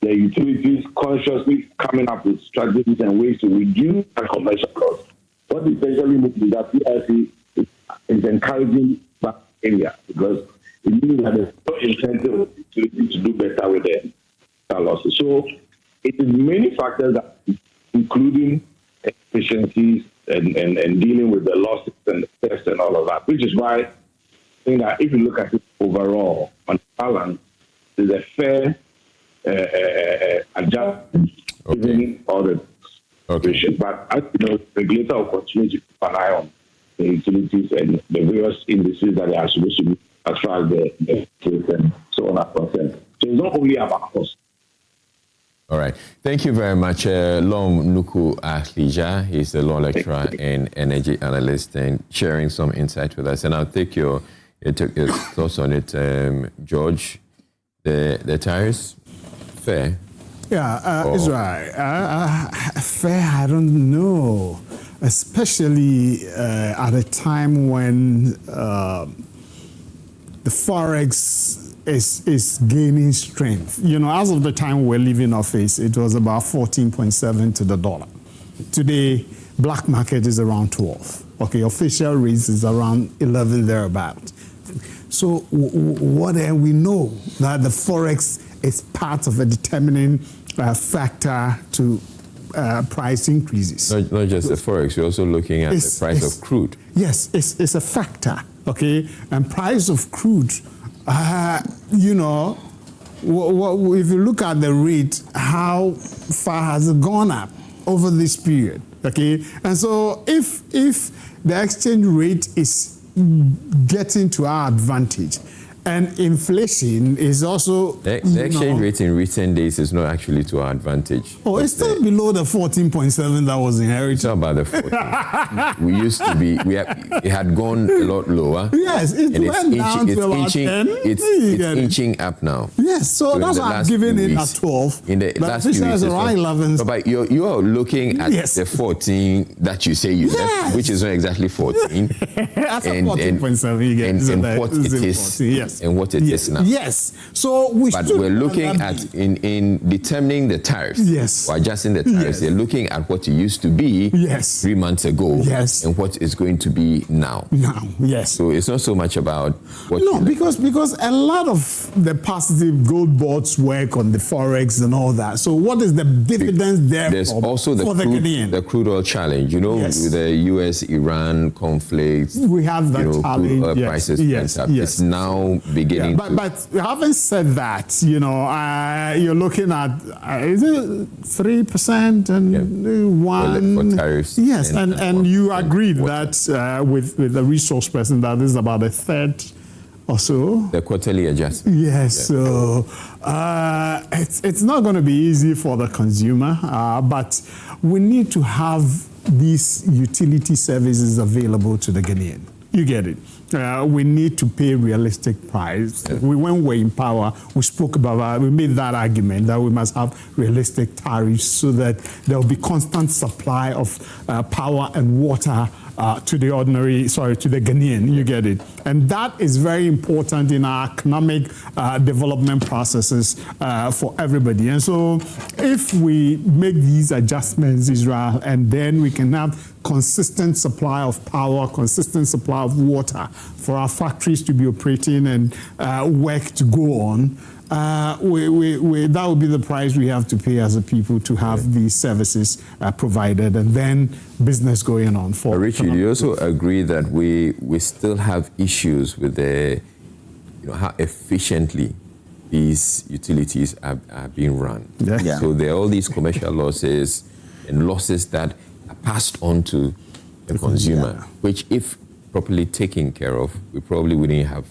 the utilities consciously coming up with strategies and ways to reduce the commercial costs, what essentially means is that PLC is encouraging that area because it means that there's no incentive to do better with the losses. So it is many factors, that, including efficiencies and dealing with the losses and the tests and all of that, which is why I think that if you look at it overall, on balance, there's a fair adjustment given all the situations. But as you know, the regulator will continue to keep an eye on the utilities and the various indices that they are supposed to be as far as the and so on and so forth. So it's not only about cost. All right. Thank you very much, Lom Nuku Ahlija. He's a law lecturer and energy analyst and sharing some insight with us. And I'll take your thoughts on it, George. The tariffs, fair? Yeah, Israel. Fair, I don't know. Especially at a time when the Forex is gaining strength. You know, as of the time we're leaving office, it was about 14.7 to the dollar. Today, black market is around 12. Okay, official rates is around 11 thereabout. So what we know that the Forex is part of a determining factor to price increases. Not just the Forex, you're also looking at the price of crude. Yes, it's a factor, okay? And price of crude, you know, if you look at the rate, how far has it gone up over this period, okay? And so if the exchange rate is getting to our advantage, and inflation is also... The exchange rate in recent days is not actually to our advantage. Oh, it's still below the 14.7 that was inherited. It's not about the 14. We used to be... it had gone a lot lower. Yes, it went down to about 10. It's inching up now. Yes, so that's why I'm giving it at 12. In the last few weeks, around 11. But you're looking at the 14 that you say you left, which is not exactly 14. That's 14.7 you get. And what it is. Yes. And what it is now. Yes. So we're looking at in determining the tariffs. Yes. Or adjusting the tariffs. They're looking at what it used to be 3 months ago. Yes. And what it's going to be now. Yes. So it's not so much about what. No, because a lot of the positive gold boards work on the Forex and all that. So what is the dividends there? There's also the crude oil challenge. You know, with the U.S.-Iran conflict. We have that challenge. Crude oil prices went up. It's now beginning. for tariffs. Yes, and you agreed that with the resource person that is about a third or so. The quarterly adjustment. Yes, so it's not going to be easy for the consumer, but we need to have these utility services available to the Ghanaian. You get it. We need to pay realistic price. Yeah. When we're in power, we spoke about that. We made that argument that we must have realistic tariffs so that there will be constant supply of power and water to the Ghanaian. You get it. And that is very important in our economic development processes for everybody. And so if we make these adjustments, Israel, and then we can have consistent supply of power, consistent supply of water for our factories to be operating and work to go on, that would be the price we have to pay as a people to have these services provided, and then business going on. For Richard, you also agree that we still have issues with how efficiently these utilities are being run. Yeah. So there are all these commercial losses and losses that are passed on to the consumer, which if properly taken care of, we probably wouldn't have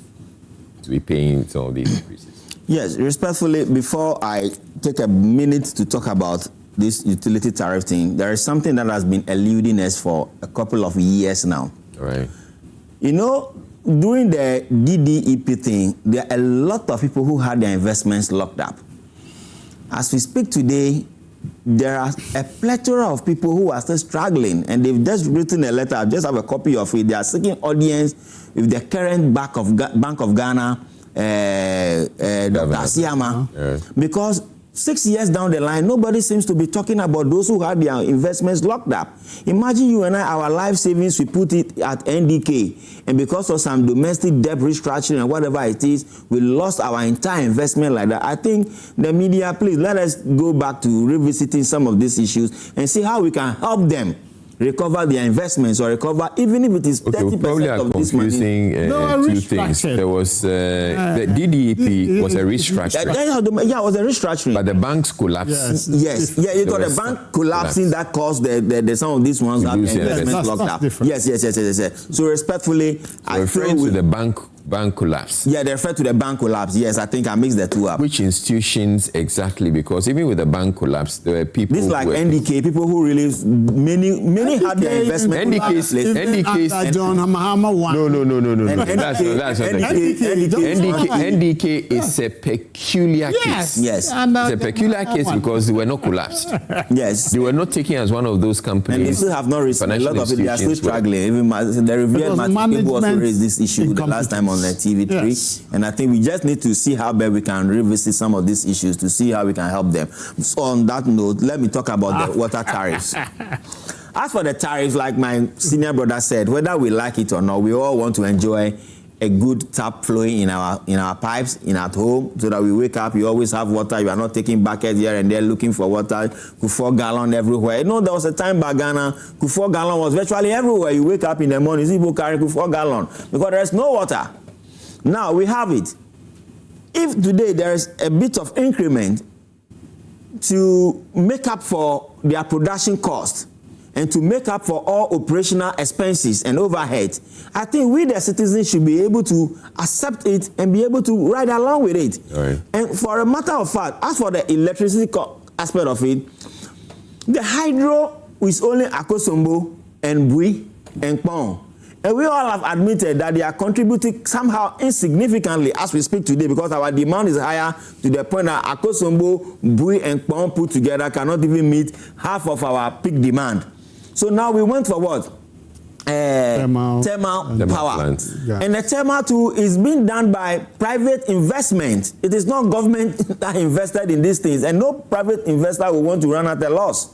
to be paying some of these increases. Yes, respectfully, before I take a minute to talk about this utility tariff thing, there is something that has been eluding us for a couple of years now. All right. You know, during the DDEP thing, there are a lot of people who had their investments locked up. As we speak today, there are a plethora of people who are still struggling, and they've just written a letter. I just have a copy of it. They are seeking audience with the current Bank of Ghana, Dr. Asiama, because 6 years down the line, nobody seems to be talking about those who had their investments locked up. Imagine you and I, our life savings, we put it at NDK, and because of some domestic debt restructuring and whatever it is, we lost our entire investment like that. I think the media, please let us go back to revisiting some of these issues and see how we can help them recover their investments, or recover even if it is 30% of this money. Two things. There was the DDEP was a restructuring. Yeah, it was a restructuring. But the banks collapsed. Yes. Yeah, it was the bank collapsing that caused the some of these ones have investments locked up. Yes. So respectfully, I referring to the bank collapse. Yeah, they refer to the bank collapse. Yes, I think I mixed the two up. Which institutions exactly? Because even with the bank collapse, there were people. This like NDK, people who really many had their investment. NDK. John Mahama one. No. That's NDK is a peculiar case. Yes. It's a peculiar case because they were not collapsed. Yes. They were not taken as one of those companies. And they still have not raised a lot of it. They are still struggling. Even the revered Martin also raised this issue the last time on the TV3. Yes. And I think we just need to see how best we can revisit some of these issues to see how we can help them. So on that note, let me talk about the water tariffs. As for the tariffs, like my senior brother said, whether we like it or not, we all want to enjoy a good tap flowing in our pipes, at home, so that we wake up, you always have water, you are not taking buckets here and there looking for water, 4 gallon everywhere. You know, there was a time back Ghana, 4 gallon was virtually everywhere. You wake up in the morning, people carry 4 gallon because there is no water. Now we have it. If today there is a bit of increment to make up for their production cost and to make up for all operational expenses and overhead, I think we the citizens should be able to accept it and be able to ride along with it. Right. And for a matter of fact, as for the electricity aspect of it, the hydro is only Akosombo and Bui and Kpong. And we all have admitted that they are contributing somehow insignificantly as we speak today, because our demand is higher to the point that Akosombo, Bui, and Kpong put together cannot even meet half of our peak demand. So now we went for what? Thermal power. Yeah. And the thermal too is being done by private investment. It is not government that invested in these things, and no private investor will want to run at a loss.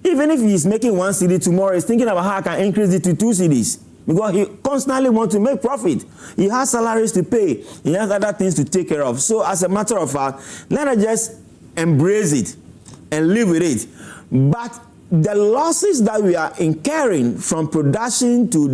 Even if he is making 1 cedi tomorrow, he's thinking about how I can increase it to 2 cedis. Because he constantly wants to make profit. He has salaries to pay. He has other things to take care of. So as a matter of fact, let us just embrace it and live with it. But the losses that we are incurring from production to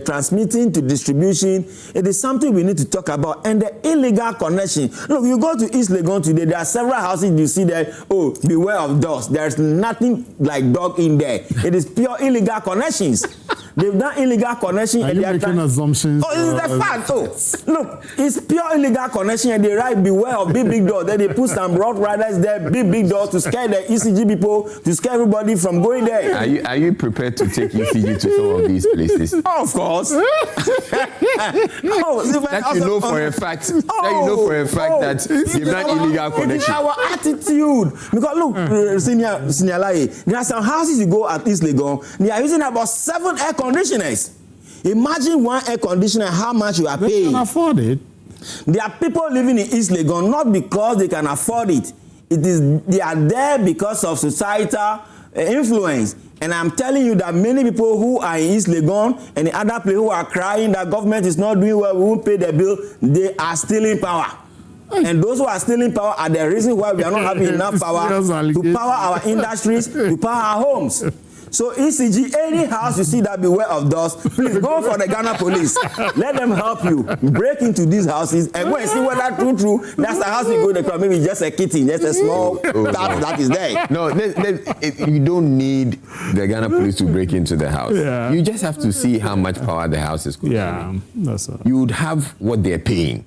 transmitting to distribution, it is something we need to talk about. And the illegal connection. Look, you go to East Legon today, there are several houses you see there, oh, beware of dogs. There's nothing like dog in there. It is pure illegal connections. They've done illegal connection. Are you making assumptions? Oh, it's the fact. Oh, look, it's pure illegal connection, and they write beware of big dogs. Then they put some rock riders there, big dogs, to scare the ECG people, to scare everybody from going there. Are you prepared to take ECG to some of these places? Oh, of course. That you know for a fact. That they've done illegal connection. It is our attitude. Because look, Senior Lai, there are some houses you go at East Legon, they are using about 7 air conditioners. Imagine 1 air conditioner, how much you are paying. They can afford it. There are people living in East Legon not because they can afford it. They are there because of societal influence. And I'm telling you that many people who are in East Legon and the other people who are crying that government is not doing well, we won't pay the bill, they are stealing power. And those who are stealing power are the reason why we are not having enough power to power our industries, to power our homes. So ECG, any house you see that beware of dogs, please go for the Ghana police. Let them help you break into these houses and go and see whether true. That's the house you go to, maybe just a kitchen, just a small tap that is there. No, you don't need the Ghana police to break into the house. Yeah. You just have to see how much power the house is consuming. Yeah, that's all. You would have what they're paying.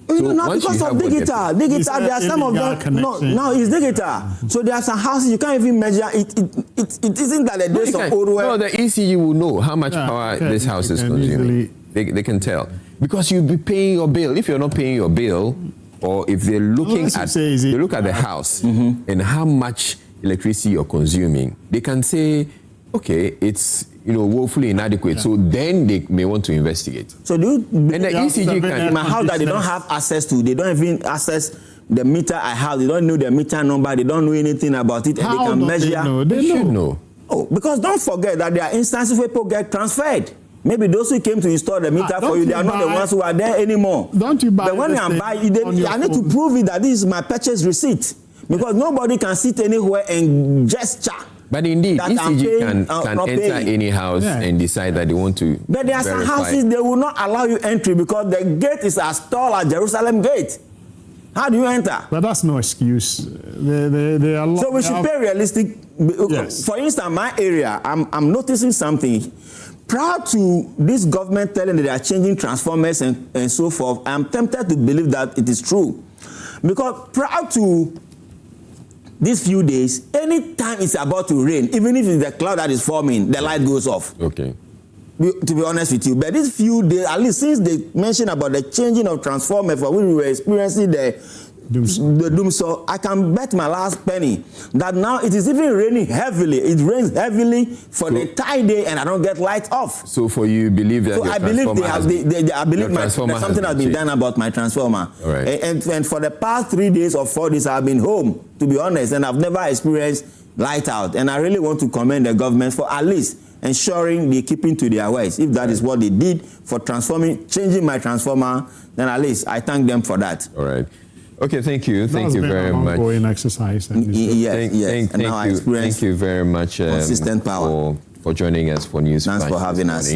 So not because of digital. There are some of them. No, it's digital. So there are some houses you can't even measure. It isn't that the days of old. No, the ECG will know how much power this house is consuming. They can tell. Because you'll be paying your bill. If you're not paying your bill, or if they're looking they look at the house and how much electricity you're consuming, they can say, okay, it's woefully inadequate. So then they may want to investigate. So do you and the ECG can in my house that they don't have access to, they don't even access the meter I have, they don't know the meter number, they don't know anything about it, and they can measure. They should know. Oh, because don't forget that there are instances where people get transferred. Maybe those who came to install the meter for you, they are not the ones who are there anymore. Don't you buy? But when I'm buying, I need to prove it that this is my purchase receipt, because nobody can sit anywhere and gesture. But indeed, ECG can enter any house and decide that they want to. But there are some houses they will not allow you entry because the gate is as tall as Jerusalem gate. How do you enter? But that's no excuse. They are so we should pay realistic. Yes. For instance, my area, I'm noticing something. Prior to this government telling that they are changing transformers and so forth, I'm tempted to believe that it is true. Because prior to these few days, anytime it's about to rain, even if it's the cloud that is forming, the light goes off. Okay. To be honest with you, but these few days, at least since they mentioned about the changing of transformer for which we were experiencing the doom, so I can bet my last penny that now it is even raining heavily. It rains heavily for the entire day, and I don't get light off. So for you, believe that? So I believe I believe something has been done about my transformer. All right. And for the past 3 days or 4 days, I've been home, to be honest, and I've never experienced light out. And I really want to commend the government for at least ensuring they keeping to their ways. If that is what they did for changing my transformer, then at least I thank them for that. All right. Okay, thank you. Thank you very much. Ongoing exercise. Yes. Thank you very much consistent power. For joining us for News Thanks Flash for having us.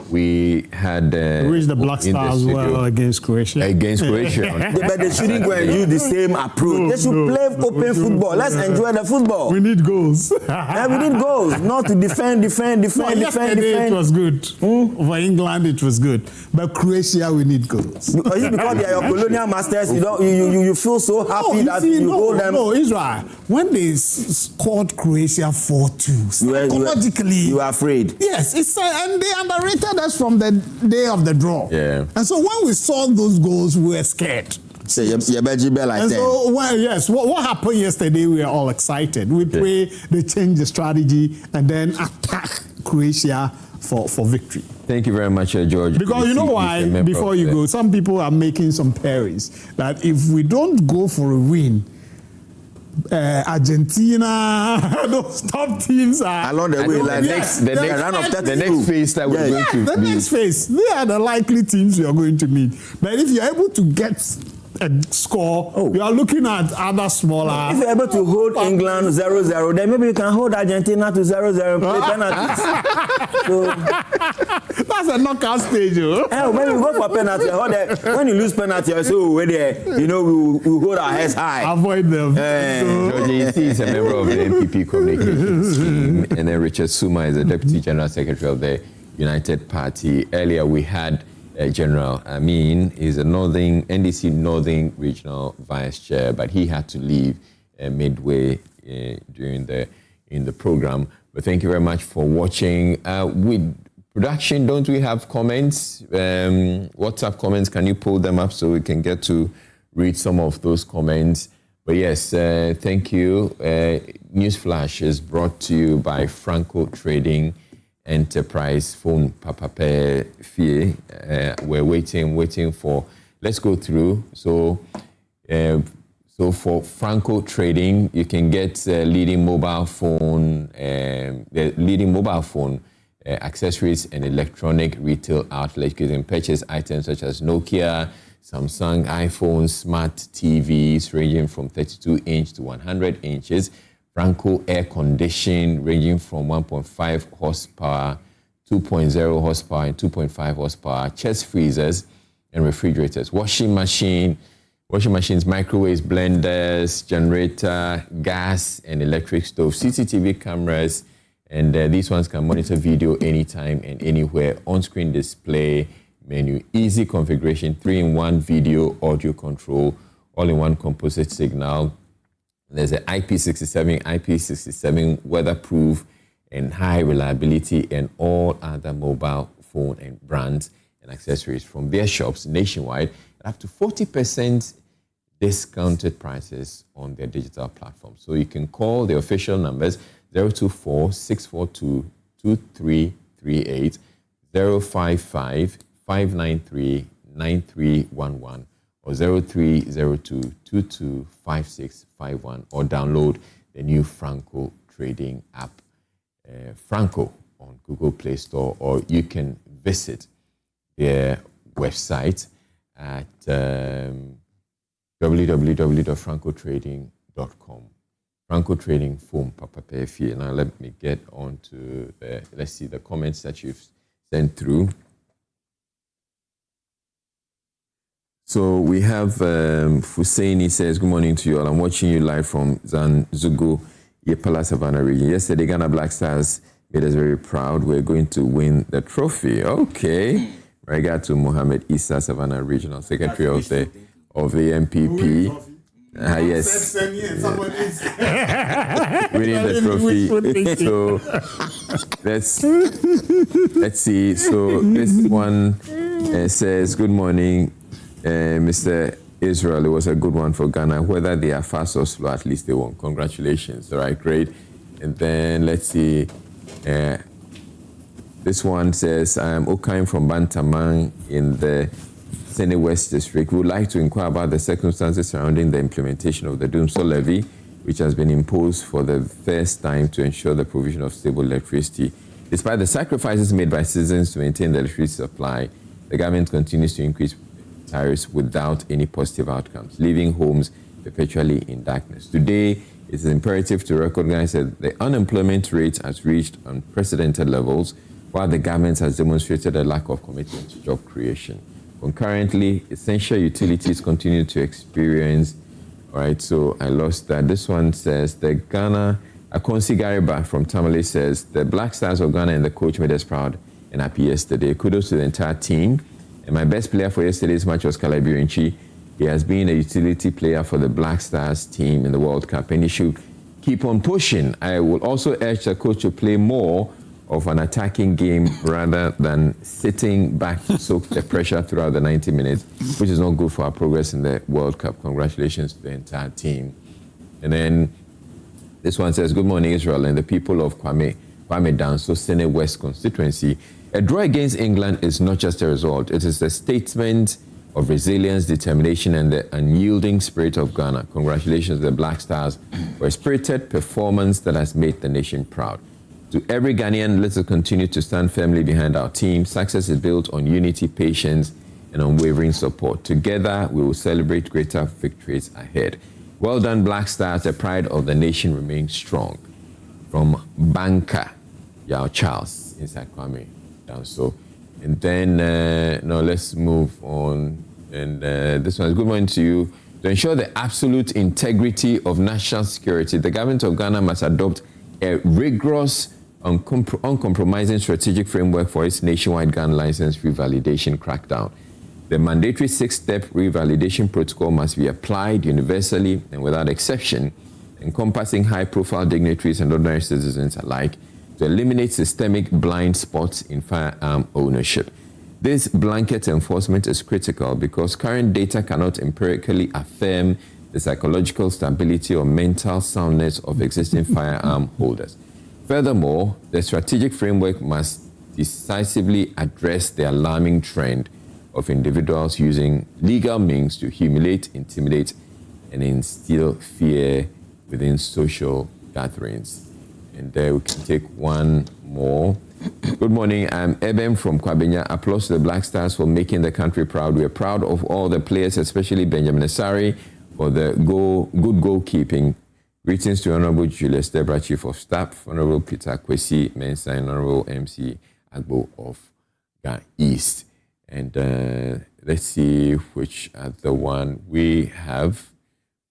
We had reached the Black Stars well against Croatia. But they shouldn't go and use the same approach. They should play open football. Let's enjoy the football. We need goals. We need goals, not to defend. Yesterday it was good. For England it was good. But Croatia, we need goals. Because they are your colonial masters, you feel so happy you hold them. No, Israel, when they scored Croatia 4-2, psychologically you were afraid. Yes, and they underrated us from the day of the draw. Yeah. And so when we saw those goals, we were scared. So what happened yesterday, we were all excited. We pray they change the strategy and then attack Croatia for victory. Thank you very much, George. Because you know why, before you go, some people are making some theories that if we don't go for a win, Argentina, those top teams are along the way. The next phase that we're going to meet. The next phase, they are the likely teams we are going to meet. But if you're able to get a score, you are looking at other smaller. If you're able to hold England 0-0, then maybe you can hold Argentina to 0-0 and play penalties. That's a knockout stage. When you go for penalty, when you lose penalty, I say, we hold our heads high. Avoid them. George is a member of the NPP communications team, and then Richard Sumah is the Deputy General Secretary of the United Party. Earlier we had General Amin is a NDC Northern Regional Vice Chair, but he had to leave midway in the program. But thank you very much for watching. With production, don't we have comments? WhatsApp comments, can you pull them up so we can get to read some of those comments? But yes, thank you. Newsflash is brought to you by Franco Trading Enterprise. Phone Papa Fie. We're waiting for. Let's go through. So for Franco Trading, you can get leading mobile phone, accessories and electronic retail outlets. You can purchase items such as Nokia, Samsung, iPhones, smart TVs ranging from 32-inch to 100 inches. Franco air conditioning ranging from 1.5 horsepower, 2.0 horsepower, and 2.5 horsepower. Chest freezers and refrigerators. Washing machines, microwaves, blenders, generator, gas and electric stove, CCTV cameras, and these ones can monitor video anytime and anywhere. On-screen display menu, easy configuration, 3-in-1 video, audio control, all-in-one composite signal. There's an IP67 weatherproof and high reliability, and all other mobile phone and brands and accessories from their shops nationwide at up to 40% discounted prices on their digital platform. So you can call the official numbers 024-642-2338, 055-593-9311, or 0302-225651, or download the new Franco trading app, Franco, on Google Play Store, or you can visit their website at www.francotrading.com. Franco Trading Foam Papa Pefi. Now let me get on to let's see the comments that you've sent through. So we have Fusaini says, good morning to you all. I'm watching you live from Zanzugu, Yepala Savannah region. Yesterday, Ghana Black Stars made us very proud. We're going to win the trophy. Okay. Regard to Mohammed Issa, Savannah Regional Secretary of the MPP. Yes. Winning the trophy. So let's see. So this one says, good morning, Mr. Israel. It was a good one for Ghana. Whether they are fast or slow, at least they won. Congratulations. All right, great. And then let's see. This one says, I am Okaim from Bantamang in the Sene West District. We would like to inquire about the circumstances surrounding the implementation of the Doomsday levy, which has been imposed for the first time to ensure the provision of stable electricity. Despite the sacrifices made by citizens to maintain the electricity supply, the government continues to increase tariffs without any positive outcomes, leaving homes perpetually in darkness. Today, it is imperative to recognize that the unemployment rate has reached unprecedented levels, while the government has demonstrated a lack of commitment to job creation. Concurrently, essential utilities continue to experience, all right, so I lost that. This one says, the Ghana, Akonsi Gariba from Tamale says, the Black Stars of Ghana and the coach made us proud and happy yesterday. Kudos to the entire team. And my best player for yesterday's match was Kalabi Renchi. He has been a utility player for the Black Stars team in the World Cup, and he should keep on pushing. I will also urge the coach to play more of an attacking game rather than sitting back to soak the pressure throughout the 90 minutes, which is not good for our progress in the World Cup. Congratulations to the entire team. And then this one says, good morning, Israel and the people of Kwame Danso, Sene West constituency. A draw against England is not just a result. It is a statement of resilience, determination, and the unyielding spirit of Ghana. Congratulations to the Black Stars for a spirited performance that has made the nation proud. To every Ghanaian, let us continue to stand firmly behind our team. Success is built on unity, patience, and unwavering support. Together, we will celebrate greater victories ahead. Well done, Black Stars. The pride of the nation remains strong. From Banka, Yao Charles, inside Kwame Danso. And then, now let's move on. And this one is good morning to you. To ensure the absolute integrity of national security, the government of Ghana must adopt a rigorous, uncompromising strategic framework for its nationwide gun license revalidation crackdown. The mandatory 6-step revalidation protocol must be applied universally and without exception, encompassing high-profile dignitaries and ordinary citizens alike, to eliminate systemic blind spots in firearm ownership. This blanket enforcement is critical because current data cannot empirically affirm the psychological stability or mental soundness of existing firearm holders. Furthermore, the strategic framework must decisively address the alarming trend of individuals using legal means to humiliate, intimidate, and instill fear within social gatherings. And we can take one more. Good morning, I'm Eben from Kwabenya. Applause to the Black Stars for making the country proud. We are proud of all the players, especially Benjamin Asari, for the good goalkeeping. Greetings to Honorable Julius Debra, Chief of Staff, Honorable Peter Kwesi Mensah, and Honorable MC Agbo of Ghana East. And let's see which other one we have,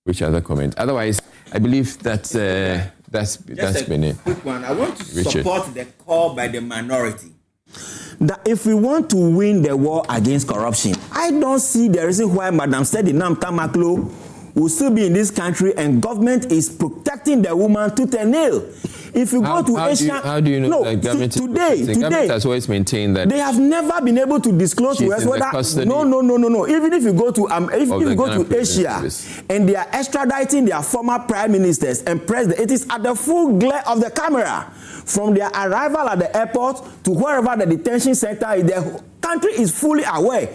which other comment. Otherwise, I believe that's been it. Quick one. I want to support the call by the minority that if we want to win the war against corruption, I don't see the reason why Madam Stedi Nam Tamaklo will still be in this country and government is protecting the woman tooth and nail. If you go to Asia, how do you know that government today has always maintained that they have never been able to disclose to us whether no. Even if you go to if you go to Asia and they are extraditing their former prime ministers and president, it is at the full glare of the camera. From their arrival at the airport to wherever the detention center is, the country is fully aware.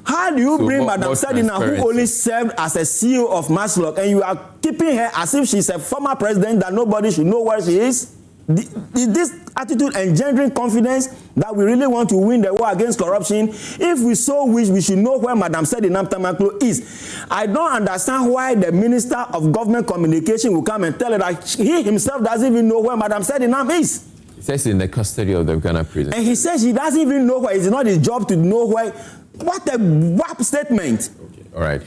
How do you bring Madam Sedina, who only served as a CEO of Maslock, and you are keeping her as if she's a former president that nobody should know where she is? Is this attitude engendering confidence that we really want to win the war against corruption? If we so wish, we should know where Madam Sedina Tamaklo is. I don't understand why the Minister of Government Communication will come and tell her that he himself doesn't even know where Madam Sedina is. He says in the custody of the Ghana prison. And he says he doesn't even know where. It's not his job to know where. What a WAP statement. Okay. All right.